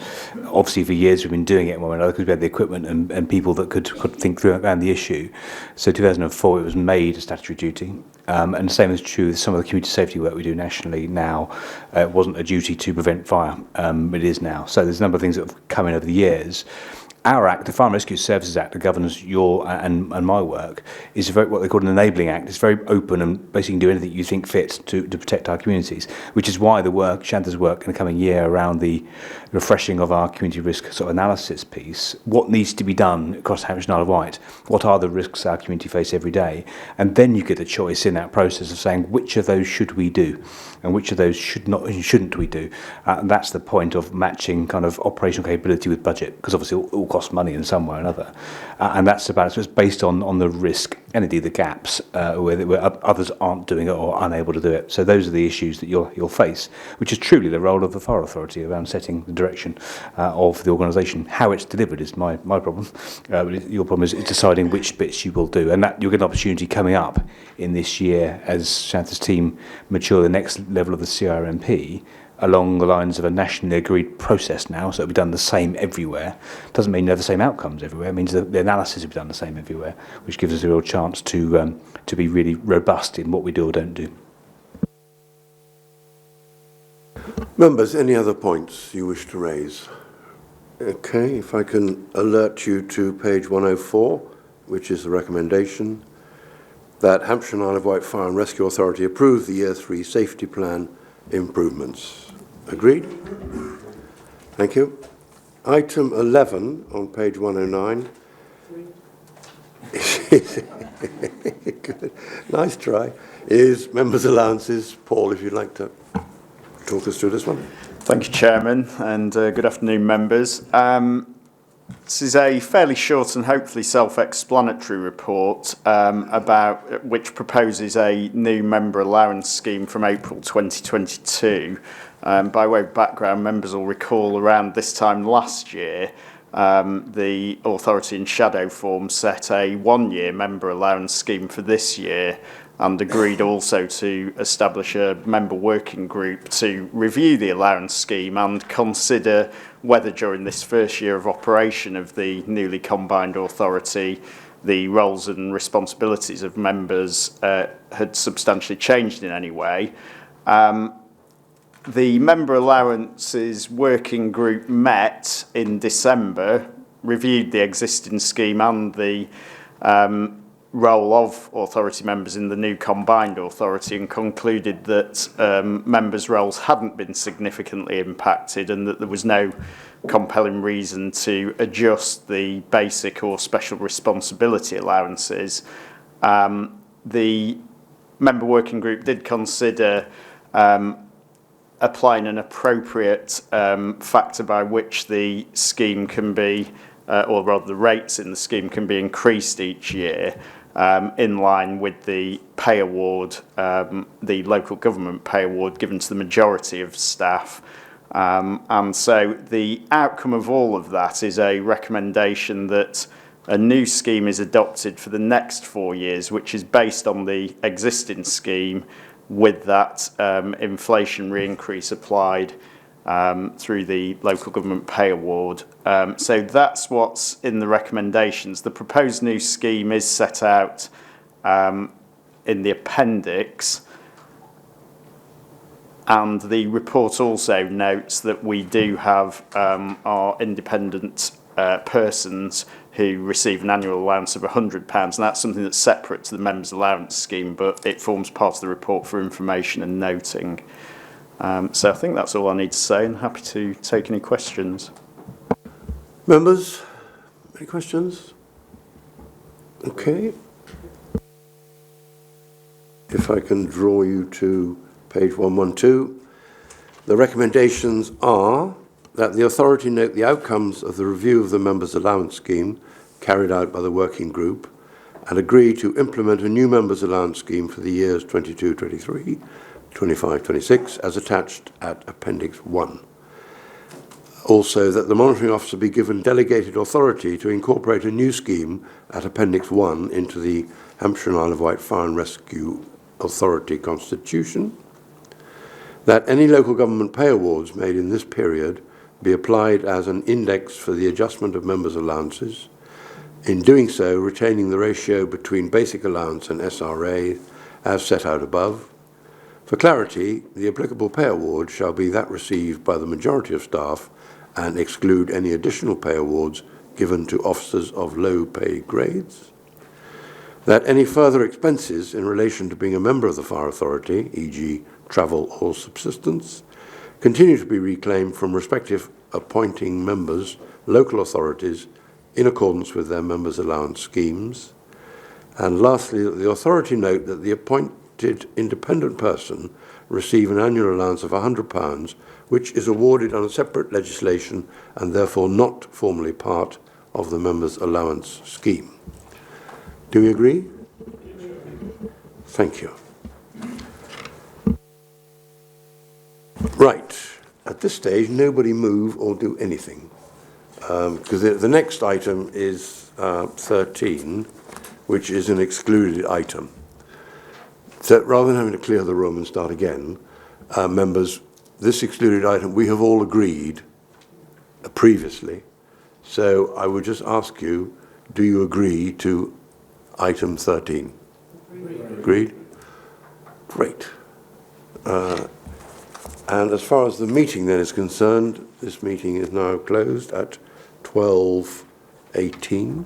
Obviously for years we've been doing it one way or another because we had the equipment and people that could think through around the issue. So 2004 it was made a statutory duty. And the same is true with some of the community safety work we do nationally now. It wasn't a duty to prevent fire, it is now. So there's a number of things that have come in over the years. Our Act, the Fire and Rescue Services Act, that governs your and my work, is what they call an enabling act. It's very open and basically can do anything you think fit to protect our communities, which is why the work, Shanta's work in the coming year around the refreshing of our community risk sort of analysis piece, what needs to be done across Hampshire and Isle of Wight, what are the risks our community face every day, and then you get a choice in that process of saying which of those should we do and which of those shouldn't we do. And that's the point of matching kind of operational capability with budget, because obviously it all costs money in some way or another. And that's about it. So it's based on the risk and indeed the gaps where others aren't doing it or unable to do it. So those are the issues that you'll face, which is truly the role of the Fire Authority around setting the direction of the organisation. How it's delivered is my problem. But your problem is deciding which bits you will do. And that you'll get an opportunity coming up in this year as Shanta's team mature the next level of the CRMP along the lines of a nationally agreed process now, so it'll be done the same everywhere. Doesn't mean they're the same outcomes everywhere. It means that the analysis will be done the same everywhere, which gives us a real chance to be really robust in what we do or don't do. Members, any other points you wish to raise? Okay, if I can alert you to page 104, which is the recommendation that Hampshire and Isle of Wight Fire and Rescue Authority approve the Year 3 Safety Plan improvements. Agreed? Thank you. Item 11 on page 109. Good. Nice try. Is members' allowances. Paul, if you'd like to talk us through this one. Thank you, Chairman, and good afternoon, members. This is a fairly short and hopefully self-explanatory report about which proposes a new member allowance scheme from April 2022. By way of background, members will recall around this time last year, the authority in shadow form set a one-year member allowance scheme for this year and agreed also to establish a member working group to review the allowance scheme and consider whether during this first year of operation of the newly combined authority, the roles and responsibilities of members had substantially changed in any way. The member allowances working group met in December, reviewed the existing scheme and the role of authority members in the new combined authority and concluded that members' roles hadn't been significantly impacted and that there was no compelling reason to adjust the basic or special responsibility allowances. The member working group did consider applying an appropriate factor by which the scheme can be, or rather the rates in the scheme can be increased each year, in line with the pay award, the local government pay award given to the majority of staff. And so the outcome of all of that is a recommendation that a new scheme is adopted for the next 4 years, which is based on the existing scheme with that inflationary increase applied through the local government pay award. So that's what's in the recommendations. The proposed new scheme is set out in the appendix, and the report also notes that we do have our independent persons who receive an annual allowance of £100, and that's something that's separate to the members' allowance scheme, but it forms part of the report for information and noting. So I think that's all I need to say, and happy to take any questions. Members, any questions? Okay. If I can draw you to page 112, the recommendations are that the authority note the outcomes of the review of the members' allowance scheme carried out by the working group and agree to implement a new members' allowance scheme for the years 22-23, 25-26 as attached at Appendix 1. Also, that the monitoring officer be given delegated authority to incorporate a new scheme at Appendix 1 into the Hampshire and Isle of Wight Fire and Rescue Authority Constitution. That any local government pay awards made in this period be applied as an index for the adjustment of members' allowances. In doing so, retaining the ratio between basic allowance and SRA as set out above. For clarity, the applicable pay award shall be that received by the majority of staff and exclude any additional pay awards given to officers of low pay grades. That any further expenses in relation to being a member of the Fire Authority, e.g. travel or subsistence, continue to be reclaimed from respective appointing members, local authorities, in accordance with their members' allowance schemes. And lastly, that the authority note that the appointed independent person receive an annual allowance of £100, which is awarded on a separate legislation and therefore not formally part of the members' allowance scheme. Do we agree? Thank you. Right. At this stage, nobody move or do anything, because the next item is 13, which is an excluded item. So rather than having to clear the room and start again, members, this excluded item we have all agreed previously. So I would just ask you, do you agree to item 13? Agreed? Great. And as far as the meeting then is concerned, this meeting is now closed at 12:18.